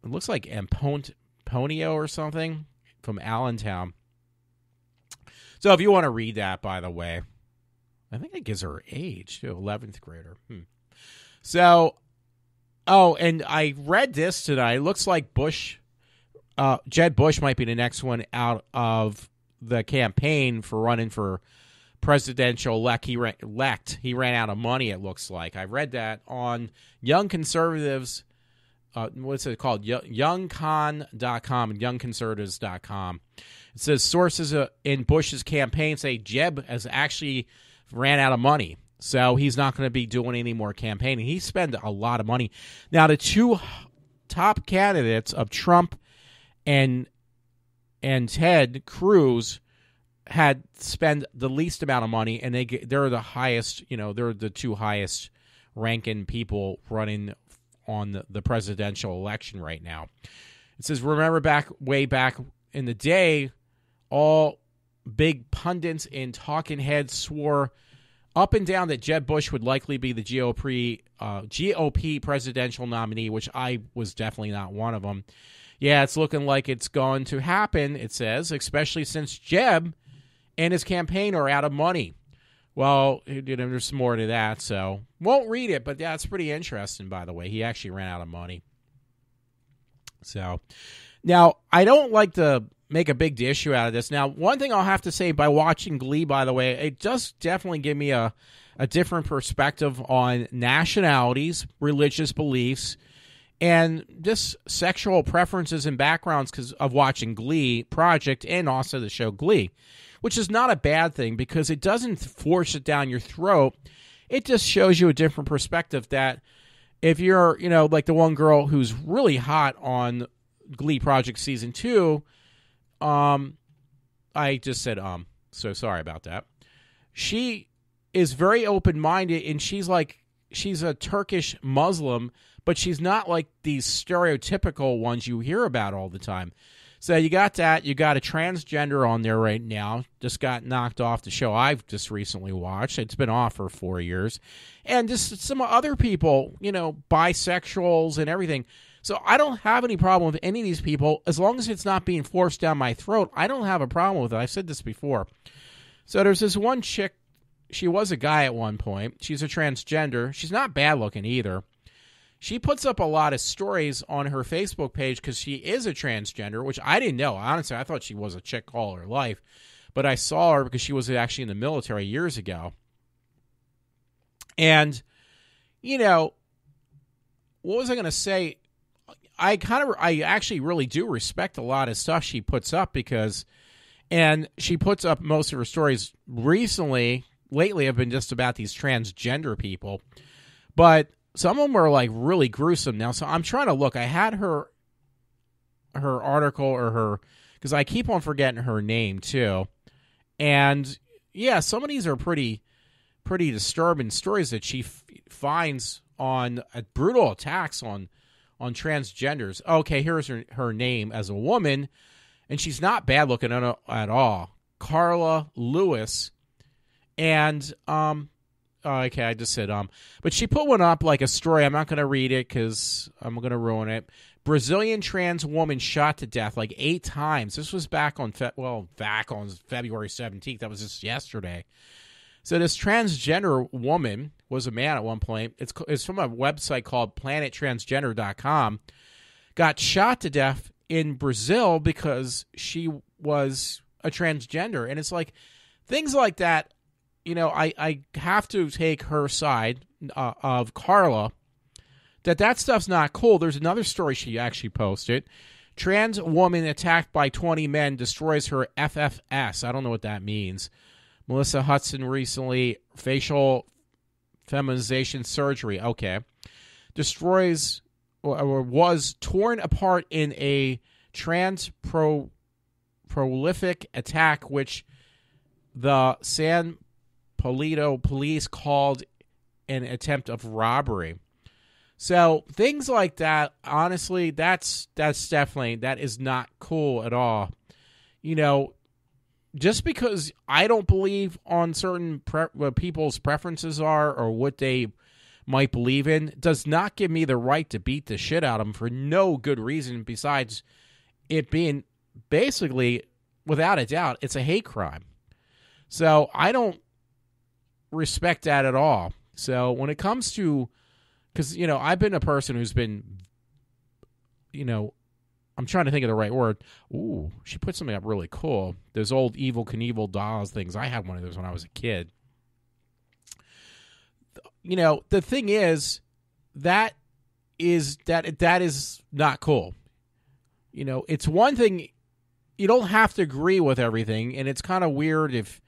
it looks like Amponio or something, from Allentown. So if you want to read that, by the way, I think it gives her age, too, 11th grader. So, and I read this tonight. It looks like Jeb Bush might be the next one out of the campaign for running for presidential elect. He ran out of money, it looks like. I read that on Young Conservatives. What's it called? YoungCon.com and YoungConservatives.com. It says sources in Bush's campaign say Jeb has actually ran out of money, so he's not going to be doing any more campaigning. He spent a lot of money. Now, the two top candidates of Trump and Ted Cruz had spent the least amount of money, and they're the highest. They're the two highest ranking people running on the presidential election right now. It says, remember way back in the day, all big pundits and talking heads swore up and down that Jeb Bush would likely be the GOP presidential nominee, which I was definitely not one of them. Yeah, it's looking like it's going to happen, it says, especially since Jeb and his campaign are out of money. Well, there's some more to that, so won't read it, but yeah, it's pretty interesting, by the way. He actually ran out of money. So, now, I don't like to make a big issue out of this. Now, one thing I'll have to say, by watching Glee, by the way, it does definitely give me a different perspective on nationalities, religious beliefs, and just sexual preferences and backgrounds because of watching Glee Project and also the show Glee, which is not a bad thing because it doesn't force it down your throat. It just shows you a different perspective that if you're, like the one girl who's really hot on Glee Project Season 2, I just said, so sorry about that. She is very open-minded, and she's a Turkish Muslim, but she's not like these stereotypical ones you hear about all the time. So you got that. You got a transgender on there right now. Just got knocked off the show I've just recently watched. It's been off for 4 years. And just some other people, bisexuals and everything. So I don't have any problem with any of these people. As long as it's not being forced down my throat, I don't have a problem with it. I've said this before. So there's this one chick. She was a guy at one point. She's a transgender. She's not bad looking either. She puts up a lot of stories on her Facebook page because she is a transgender, which I didn't know. Honestly, I thought she was a chick all her life. But I saw her because she was actually in the military years ago. And, what was I going to say? I actually really do respect a lot of stuff she puts up and she puts up most of her stories lately have been just about these transgender people. But some of them are like really gruesome now. So I'm trying to look. I had her article or because I keep on forgetting her name too. And yeah, some of these are pretty disturbing stories that she finds on brutal attacks on transgenders. Okay, here's her name as a woman, and she's not bad looking at all. Carla Lewis. And okay, I just said but she put one up like a story. I'm not going to read it because I'm going to ruin it. Brazilian trans woman shot to death like 8 times. This was back on February 17th. That was just yesterday. So this transgender woman was a man at one point. It's from a website called planettransgender.com. Got shot to death in Brazil because she was a transgender. And it's like things like that. I have to take her side of Carla, that stuff's not cool. There's another story she actually posted. Trans woman attacked by 20 men destroys her FFS. I don't know what that means. Melissa Hudson recently, facial feminization surgery. Okay. Destroys or was torn apart in a prolific attack, which the San Polito police called an attempt of robbery. So things like that, honestly, that's definitely, that is not cool at all. Just because I don't believe on certain what people's preferences are or what they might believe in does not give me the right to beat the shit out of them for no good reason besides it being basically, without a doubt, it's a hate crime. So I don't respect that at all. So when it comes to, because, I've been a person who's been, I'm trying to think of the right word. Ooh, she put something up really cool. Those old Evel Knievel dolls things. I had one of those when I was a kid. The thing is, that is not cool. It's one thing, you don't have to agree with everything, and it's kind of weird if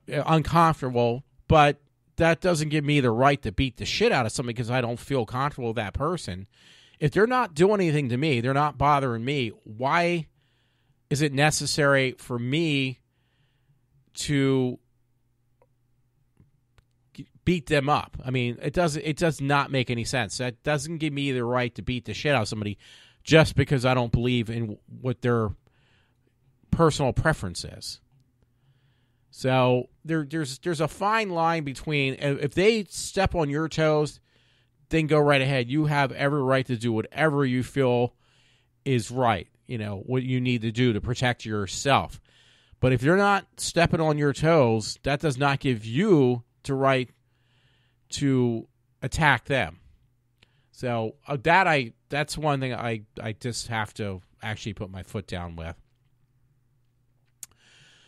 uncomfortable, but that doesn't give me the right to beat the shit out of somebody because I don't feel comfortable with that person. If they're not doing anything to me, they're not bothering me, why is it necessary for me to beat them up? I mean, it does not make any sense. That doesn't give me the right to beat the shit out of somebody just because I don't believe in what their personal preference is. So there's a fine line between, if they step on your toes, then go right ahead. You have every right to do whatever you feel is right, what you need to do to protect yourself. But if they're not stepping on your toes, that does not give you the right to attack them. So that's one thing I just have to actually put my foot down with.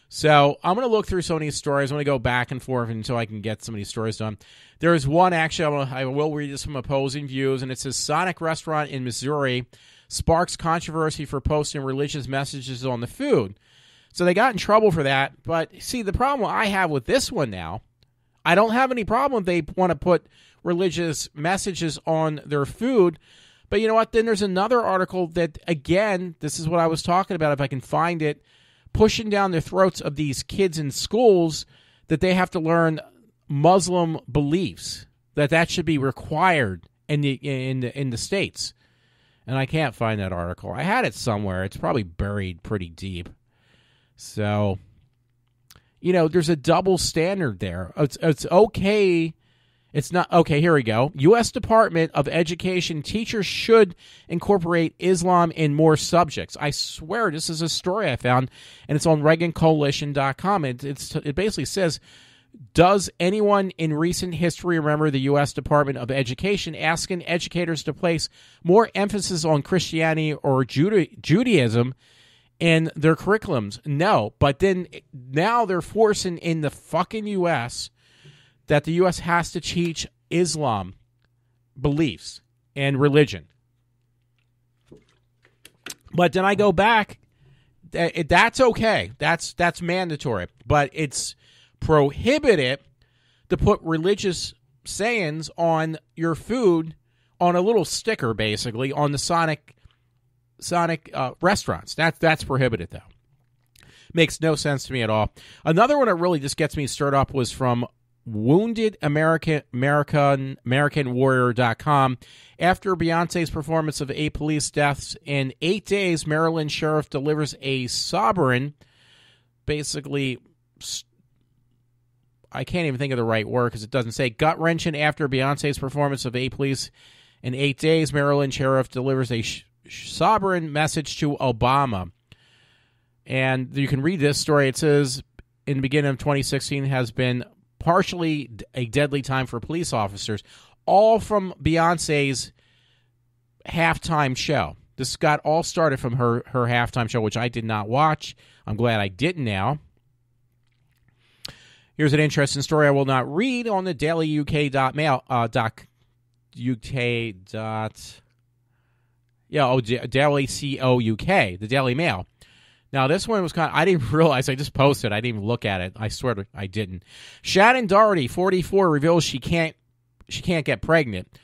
So I'm going to look through some of these stories. I'm going to go back and forth until I can get some of these stories done. There is one, actually, I will read this from opposing views, and it says, Sonic Restaurant in Missouri sparks controversy for posting religious messages on the food. So they got in trouble for that. But see, the problem I have with this one now, I don't have any problem if they want to put religious messages on their food. But you know what? Then there's another article that, again, this is what I was talking about, if I can find it, pushing down the throats of these kids in schools that they have to learn Muslim beliefs, that should be required in the states. And I can't find that article. I had it somewhere. It's probably buried pretty deep. So, there's a double standard there. It's okay. It's not okay. Here we go. U.S. Department of Education teachers should incorporate Islam in more subjects. I swear this is a story I found, and it's on ReaganCoalition.com. It basically says, does anyone in recent history remember the U.S. Department of Education asking educators to place more emphasis on Christianity or Judaism in their curriculums? No, but then now they're forcing in the fucking U.S. that the U.S. has to teach Islam beliefs and religion. But then I go back, that's okay. That's mandatory. But it's prohibited to put religious sayings on your food on a little sticker, basically, on the Sonic restaurants. That's prohibited, though. Makes no sense to me at all. Another one that really just gets me stirred up was from WoundedAmericanWarrior.com. After Beyonce's performance of 8 police deaths in 8 days, Maryland sheriff delivers a sovereign, basically, I can't even think of the right word because it doesn't say, gut-wrenching after Beyonce's performance of 8 police in 8 days, Maryland sheriff delivers a sovereign message to Obama. And you can read this story. It says, in the beginning of 2016 has been partially a deadly time for police officers, all from Beyonce's halftime show. This got all started from her halftime show, which I did not watch. I'm glad I didn't now. Here's an interesting story I will not read on the dailyuk.mail. Daily COUK, the Daily Mail. Now, this one was I didn't realize, I just posted, I didn't even look at it. I swear I didn't. Shannon Doherty, 44, reveals she can't get pregnant.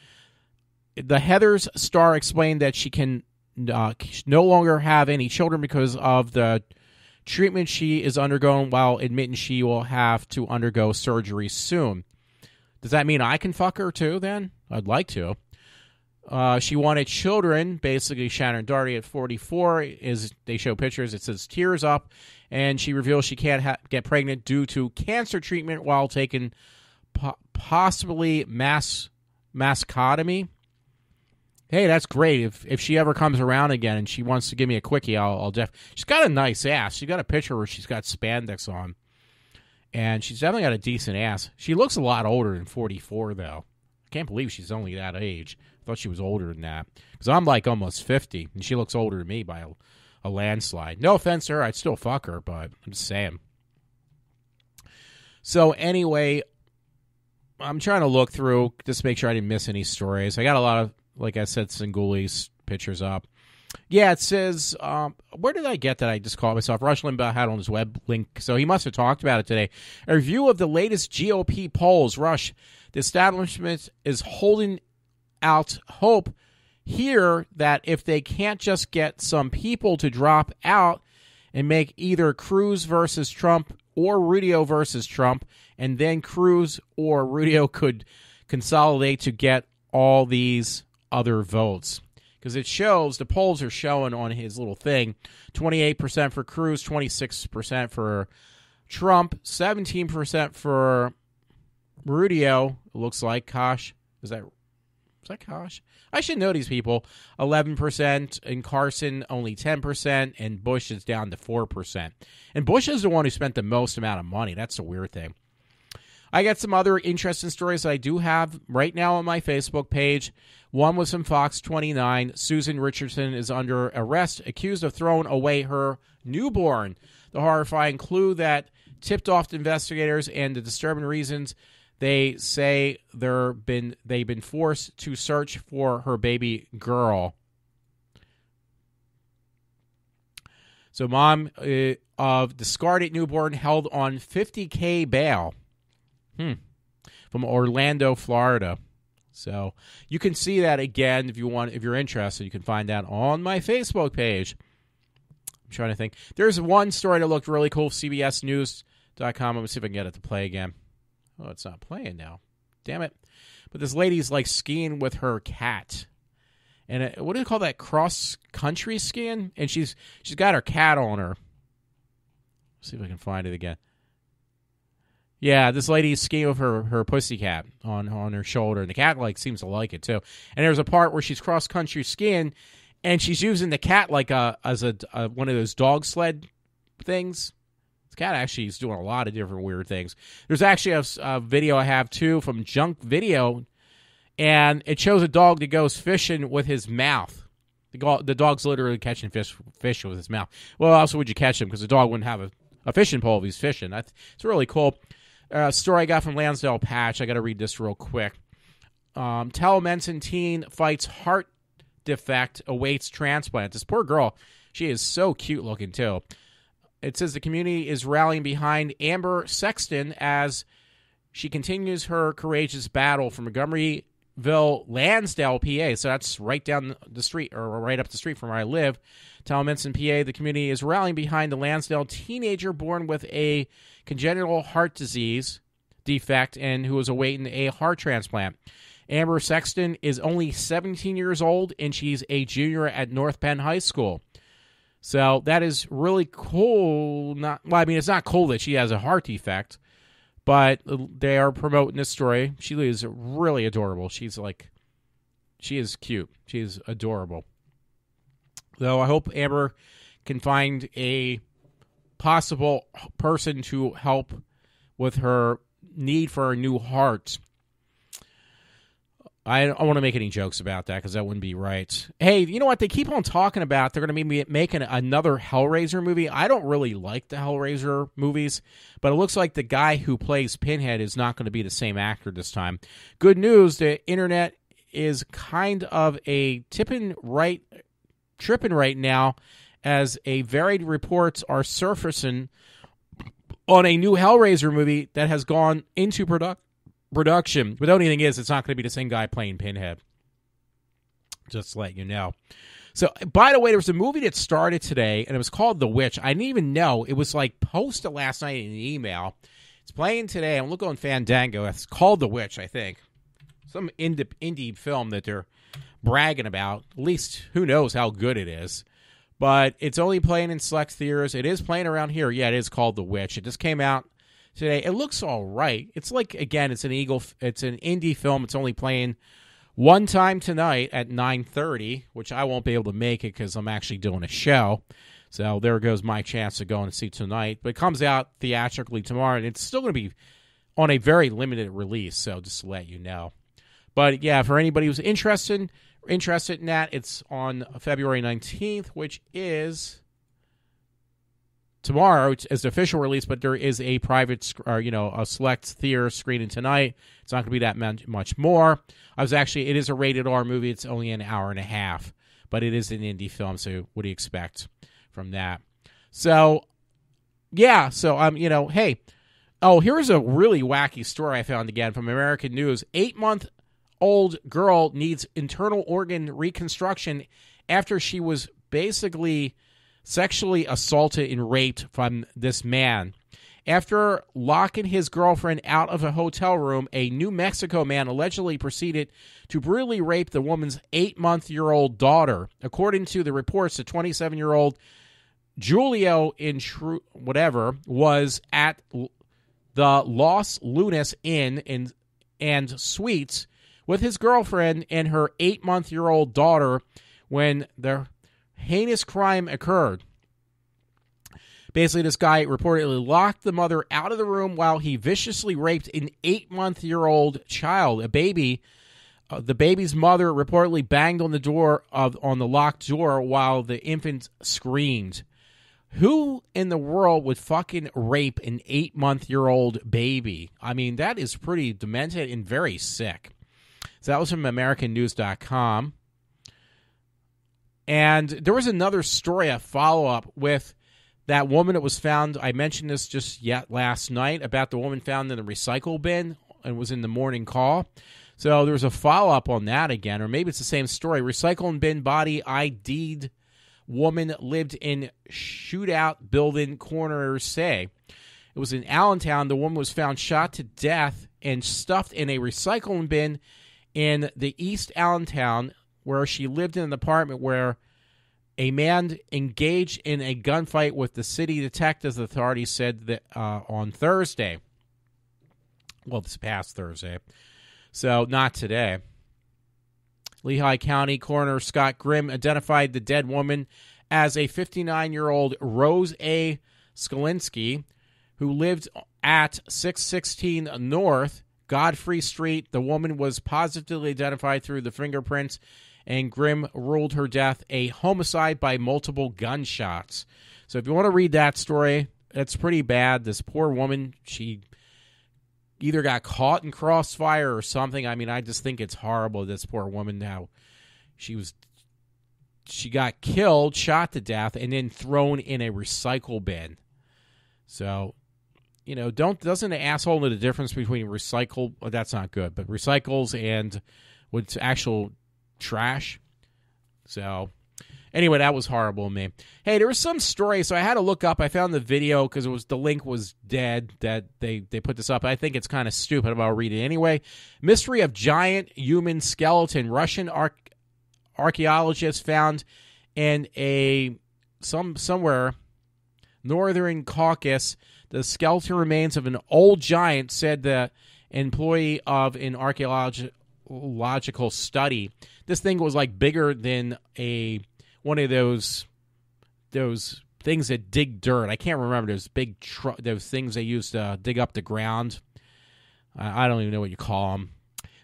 The Heathers star explained that she can no longer have any children because of the treatment she is undergoing, while admitting she will have to undergo surgery soon. Does that mean I can fuck her too, then? I'd like to. She wanted children. Basically, Shannon Doherty at 44, they show pictures. It says tears up, and she reveals she can't get pregnant due to cancer treatment while taking possibly mastectomy. Hey, that's great. If she ever comes around again and she wants to give me a quickie, I'll she's got a nice ass. She's got a picture where she's got spandex on, and she's definitely got a decent ass. She looks a lot older than 44, though. I can't believe she's only that age. I thought she was older than that, because I'm like almost 50, and she looks older than me by a landslide. No offense to her, I'd still fuck her, but I'm just saying. So anyway, I'm trying to look through just to make sure I didn't miss any stories. I got a lot of, like I said, Sengoolie's pictures up. Yeah, it says, where did I get that? I just called myself. Rush Limbaugh had on his web link, so he must have talked about it today. A review of the latest GOP polls. Rush, the establishment is holding out hope here that if they can't just get some people to drop out and make either Cruz versus Trump or Rubio versus Trump, and then Cruz or Rubio could consolidate to get all these other votes. Because it shows, the polls are showing on his little thing, 28% for Cruz, 26% for Trump, 17% for Rubio, it looks like. Kosh, is that Kosh? I should know these people. 11%, and Carson only 10%, and Bush is down to 4%. And Bush is the one who spent the most amount of money. That's the weird thing. I got some other interesting stories that I do have right now on my Facebook page. One was from Fox 29. Susan Richardson is under arrest, accused of throwing away her newborn. The horrifying clue that tipped off the investigators and the disturbing reasons they say they've been forced to search for her baby girl. So mom of discarded newborn held on $50,000 bail. From Orlando, Florida. So you can see that again if you're interested. You can find that on my Facebook page. I'm trying to think. There's one story that looked really cool. CBSNews.com. I'm going to see if I can get it to play again. Oh, it's not playing now. Damn it. But this lady's like skiing with her cat. And what do you call that, cross-country skiing? And she's got her cat on her. Let's see if I can find it again. Yeah, this lady's skiing with her pussycat on her shoulder, and the cat seems to like it too. And there's a part where she's cross country skiing, and she's using the cat as a one of those dog sled things. The cat actually is doing a lot of different weird things. There's actually a video I have too from Junk Video, and it shows a dog that goes fishing with his mouth. The dog's literally catching fish with his mouth. Well, how else would you catch him? Because the dog wouldn't have a fishing pole if he's fishing. It's really cool. Story I got from Lansdale Patch. I got to read this real quick. Towamencin teen fights heart defect, awaits transplant. This poor girl, she is so cute looking too. It says the community is rallying behind Amber Sexton as she continues her courageous battle from Montgomeryville, Lansdale, PA. So that's right down the street, or right up the street from where I live. Towamencin, PA, the community is rallying behind the Lansdale teenager born with a congenital heart disease defect and who is awaiting a heart transplant. Amber Sexton is only 17 years old, and she's a junior at North Penn High School. So that is really cool. It's not cool that she has a heart defect, but they are promoting this story. She is really adorable. She is cute. She is adorable. So I hope Amber can find a possible person to help with her need for a new heart. I don't want to make any jokes about that because that wouldn't be right. Hey, you know what? They keep on talking about they're going to be making another Hellraiser movie. I don't really like the Hellraiser movies, but it looks like the guy who plays Pinhead is not going to be the same actor this time. Good news, the internet is kind of tripping right now as a varied reports are surfacing on a new Hellraiser movie that has gone into production. But the only thing is, it's not going to be the same guy playing Pinhead. Just to let you know. So, by the way, there was a movie that started today, and it was called The Witch. I didn't even know. It was posted last night in an email. It's playing today. I'm looking on Fandango. It's called The Witch, I think. Some indie film that they're bragging about. At least, who knows how good it is. But it's only playing in select theaters. It is playing around here. Yeah, it is called The Witch. It just came out today. It looks all right. It's again, it's an indie film. It's only playing one time tonight at 9:30, which I won't be able to make it because I'm actually doing a show. So there goes my chance to go and see tonight. But it comes out theatrically tomorrow, and it's still going to be on a very limited release. So just to let you know. But yeah, for anybody who's interested in that, it's on February 19th, which is tomorrow as the official release, but there is a private, a select theater screening tonight. It's not going to be that much more. It is a rated R movie. It's only an hour and a half, but it is an indie film. So what do you expect from that? So yeah. So hey, here's a really wacky story I found again from American News. 8-month-old girl needs internal organ reconstruction after she was basically sexually assaulted and raped from this man. After locking his girlfriend out of a hotel room, a New Mexico man allegedly proceeded to brutally rape the woman's 8-month-old daughter. According to the reports, the 27-year-old Julio was at the Los Lunas Inn and Suites with his girlfriend and her 8-month-old daughter when the heinous crime occurred. Basically, this guy reportedly locked the mother out of the room while he viciously raped an 8-month-old child, a baby. The baby's mother reportedly banged on the locked door while the infant screamed. Who in the world would fucking rape an 8-month-old baby? I mean, that is pretty demented and very sick. So that was from AmericanNews.com. And there was another story, a follow-up with that woman that was found. I mentioned this just last night about the woman found in the recycle bin and was in the morning call. So there was a follow-up on that again, or maybe it's the same story. Recycle bin body ID'd woman lived in shootout building, coroners say. It was in Allentown. The woman was found shot to death and stuffed in a recycling bin in the East Allentown where she lived in an apartment where a man engaged in a gunfight with the city detectives, authorities said that on Thursday. Well, this past Thursday. So, not today. Lehigh County Coroner Scott Grimm identified the dead woman as a 59-year-old Rose A. Skolinski, who lived at 616 North Godfrey Street. The woman was positively identified through the fingerprints, and Grimm ruled her death a homicide by multiple gunshots. So if you want to read that story, it's pretty bad. This poor woman, she either got caught in crossfire or something. I mean, I just think it's horrible, this poor woman now. She got killed, shot to death, and then thrown in a recycle bin. So, you know, doesn't an asshole know the difference between recycle? Well, that's not good, but recycles and what's actual trash. So, anyway, that was horrible of me. Hey, there was some story, so I had to look up. I found the video because the link was dead that they put this up. I think it's kind of stupid, but I'll read it anyway. Mystery of giant human skeleton. Russian archaeologists found in somewhere northern Caucasus the skeleton remains of an old giant, said the employee of an archaeological study. This thing was like bigger than one of those things that dig dirt. I can't remember those big those things they use to dig up the ground. I don't even know what you call them.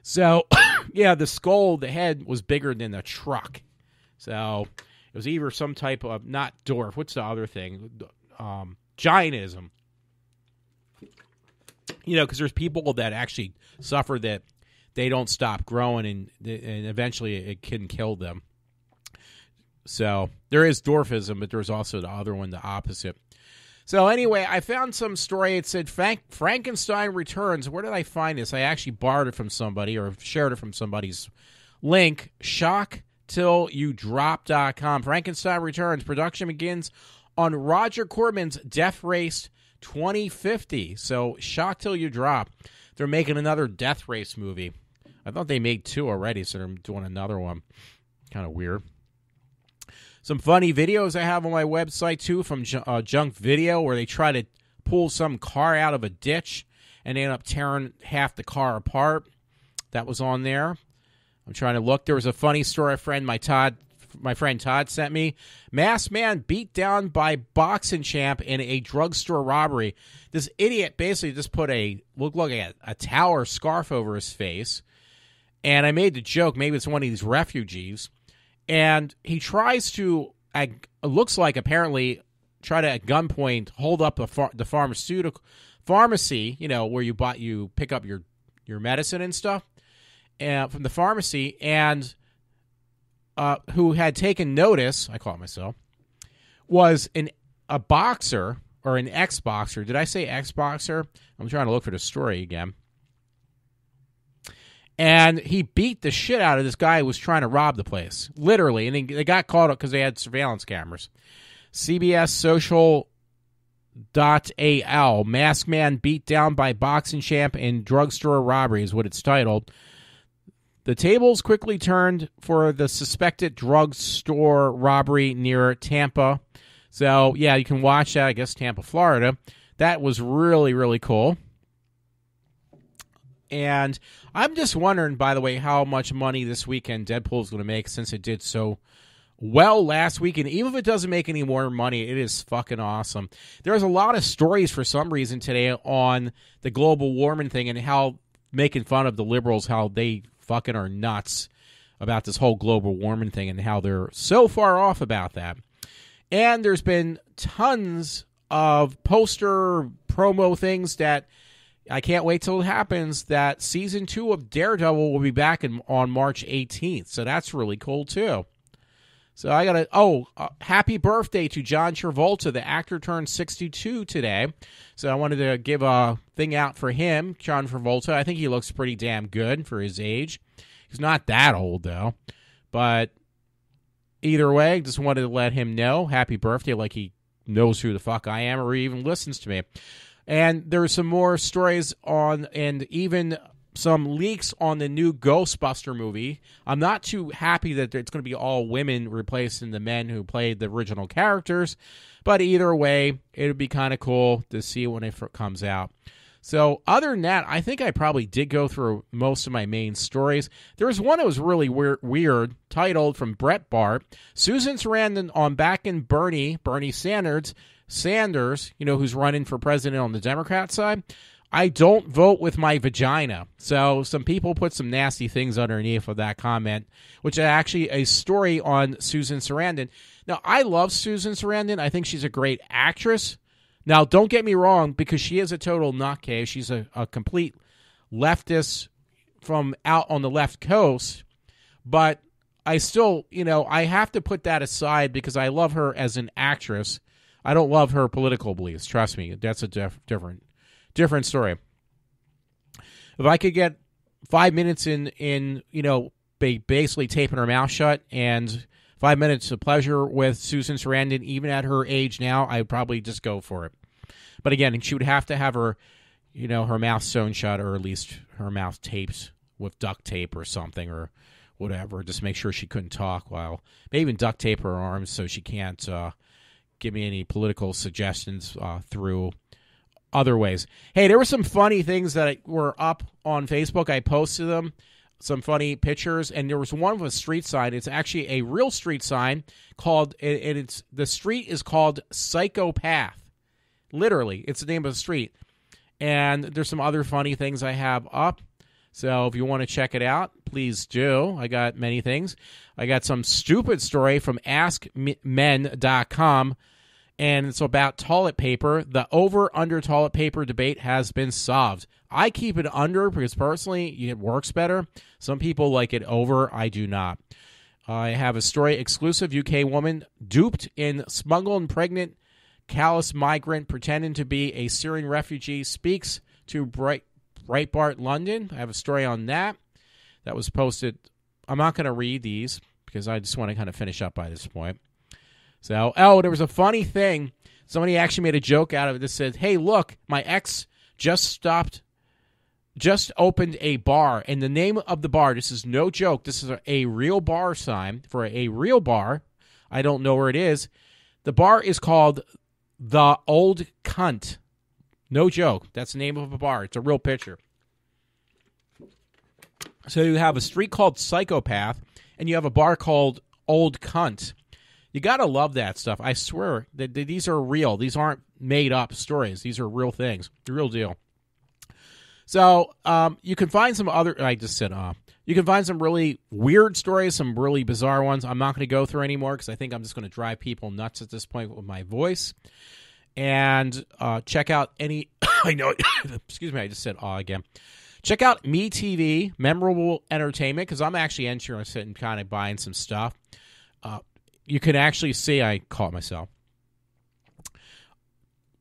So, yeah, the skull, the head was bigger than the truck. So it was either some type of, not dwarf. What's the other thing? Giantism. You know, because there's people that actually suffer that they don't stop growing, and eventually it can kill them. So there is dwarfism, but there's also the other one, the opposite. So anyway, I found some story. It said Frankenstein returns. Where did I find this? I actually borrowed it from somebody or shared it from somebody's link. ShockTillYouDrop.com. Frankenstein returns. Production begins on Roger Corman's Death Race 2050. So Shock Till You Drop. They're making another Death Race movie. I thought they made 2 already, so they're doing another one. Kind of weird. Some funny videos I have on my website, too, from Junk Video, where they try to pull some car out of a ditch and they end up tearing half the car apart. That was on there. I'm trying to look. There was a funny story my friend Todd sent me. Masked man beat down by boxing champ in a drugstore robbery. This idiot basically just put look like a towel or scarf over his face. And I made the joke, maybe it's one of these refugees. And he tries to, it looks like apparently, try to at gunpoint hold up the pharmaceutical pharmacy, you know, where you pick up your medicine and stuff from the pharmacy, and who had taken notice, I call it myself, was a boxer or an ex-boxer. Did I say ex-boxer? I'm trying to look for the story again. And he beat the shit out of this guy who was trying to rob the place, literally. And they got caught up because they had surveillance cameras. CBS Social.al, Masked Man beat down by boxing champ in drugstore robbery is what it's titled. The tables quickly turned for the suspected drugstore robbery near Tampa. So, yeah, you can watch that, I guess, Tampa, Florida. That was really, really cool. And I'm just wondering, by the way, how much money this weekend Deadpool is going to make, since it did so well last week. And even if it doesn't make any more money, it is fucking awesome. There's a lot of stories for some reason today on the global warming thing and how making fun of the liberals, how they fucking are nuts about this whole global warming thing and how they're so far off about that. And there's been tons of poster promo things that I can't wait till it happens, that Season 2 of Daredevil will be back on March 18th. So that's really cool, too. So I got to, happy birthday to John Travolta. The actor turned 62 today. So I wanted to give a thing out for him, John Travolta. I think he looks pretty damn good for his age. He's not that old, though. But either way, just wanted to let him know happy birthday, like he knows who the fuck I am or even listens to me. And there's some more stories on, and even some leaks on the new Ghostbuster movie. I'm not too happy that it's going to be all women replacing the men who played the original characters, but either way, it would be kind of cool to see when it comes out. So other than that, I think I probably did go through most of my main stories. There was one that was really weird, titled from Brett Bart, Susan Sarandon on backing Bernie Sanders, who's running for president on the Democrat side. I don't vote with my vagina. So some people put some nasty things underneath of that comment, which is actually a story on Susan Sarandon. Now, I love Susan Sarandon. I think she's a great actress. Now, don't get me wrong, because she is a total nutcase. She's a complete leftist from out on the left coast. But I still, I have to put that aside because I love her as an actress. I don't love her political beliefs. Trust me, that's a different story. If I could get 5 minutes in basically taping her mouth shut and 5 minutes of pleasure with Susan Sarandon, even at her age now, I would probably just go for it. But again, she would have to have her, her mouth sewn shut, or at least her mouth taped with duct tape or something, or whatever. Just make sure she couldn't talk while, maybe even duct tape her arms so she can't give me any political suggestions through other ways. Hey, there were some funny things that were up on Facebook. I posted them, some funny pictures, and there was one with a street sign. It's actually a real street sign called, the street is called Psychopath. Literally, it's the name of the street. And there's some other funny things I have up. So if you want to check it out, please do. I got many things. I got some stupid story from AskMen.com, and it's about toilet paper. The over-under toilet paper debate has been solved. I keep it under because personally it works better. Some people like it over. I do not. I have a story exclusive. UK woman duped and smuggled and pregnant callous migrant pretending to be a Syrian refugee speaks to Breitbart London. I have a story on that. That was posted. I'm not going to read these because I just want to kind of finish up by this point. So, there was a funny thing. Somebody actually made a joke out of it that said, hey, look, my ex just opened a bar. And the name of the bar, this is no joke, this is a real bar sign for a real bar. I don't know where it is. The bar is called The Old Cunt. No joke. That's the name of a bar. It's a real picture. So you have a street called Psychopath, and you have a bar called Old Cunt. You got to love that stuff. I swear that these are real. These aren't made-up stories. These are real things. The real deal. So you can find some other... I just said... You can find some really weird stories, some really bizarre ones. I'm not going to go through anymore because I think I'm just going to drive people nuts at this point with my voice. And check out any... I know... excuse me, I just said again. Check out MeTV, Memorable Entertainment, because I'm actually interested in kind of buying some stuff. You can actually see... I caught myself.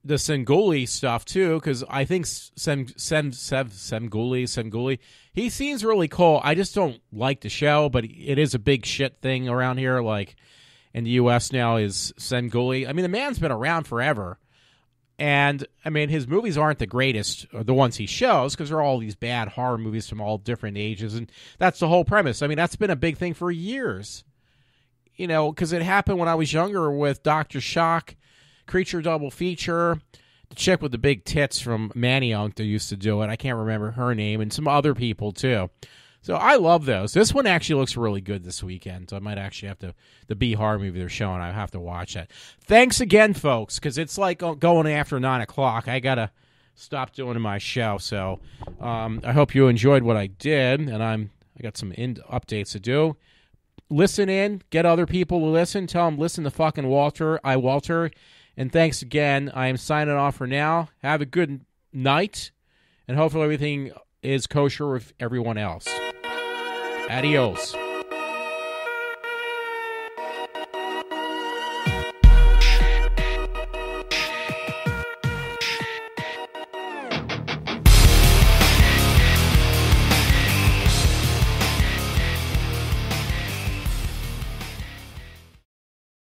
The svengoolie stuff, too, because I think svengoolie, he seems really cool. I just don't like the show, but it is a big shit thing around here, like in the U.S. now is svengoolie. I mean, the man's been around forever, and, I mean, his movies aren't the greatest, or the ones he shows, because they're all these bad horror movies from all different ages, and that's the whole premise. I mean, that's been a big thing for years, because it happened when I was younger with Dr. Shock, Creature Double Feature, the chick with the big tits from Manioc that used to do it. I can't remember her name, and some other people, too. So I love those. This one actually looks really good this weekend. So I might actually have to, the B-horror movie they're showing, I have to watch that. Thanks again, folks, because it's like going after 9 o'clock. I got to stop doing my show. So I hope you enjoyed what I did, and I got some updates to do. Listen in. Get other people to listen. Tell them, listen to fucking iWalter. And thanks again. I am signing off for now. Have a good night. And hopefully everything is kosher with everyone else. Adios.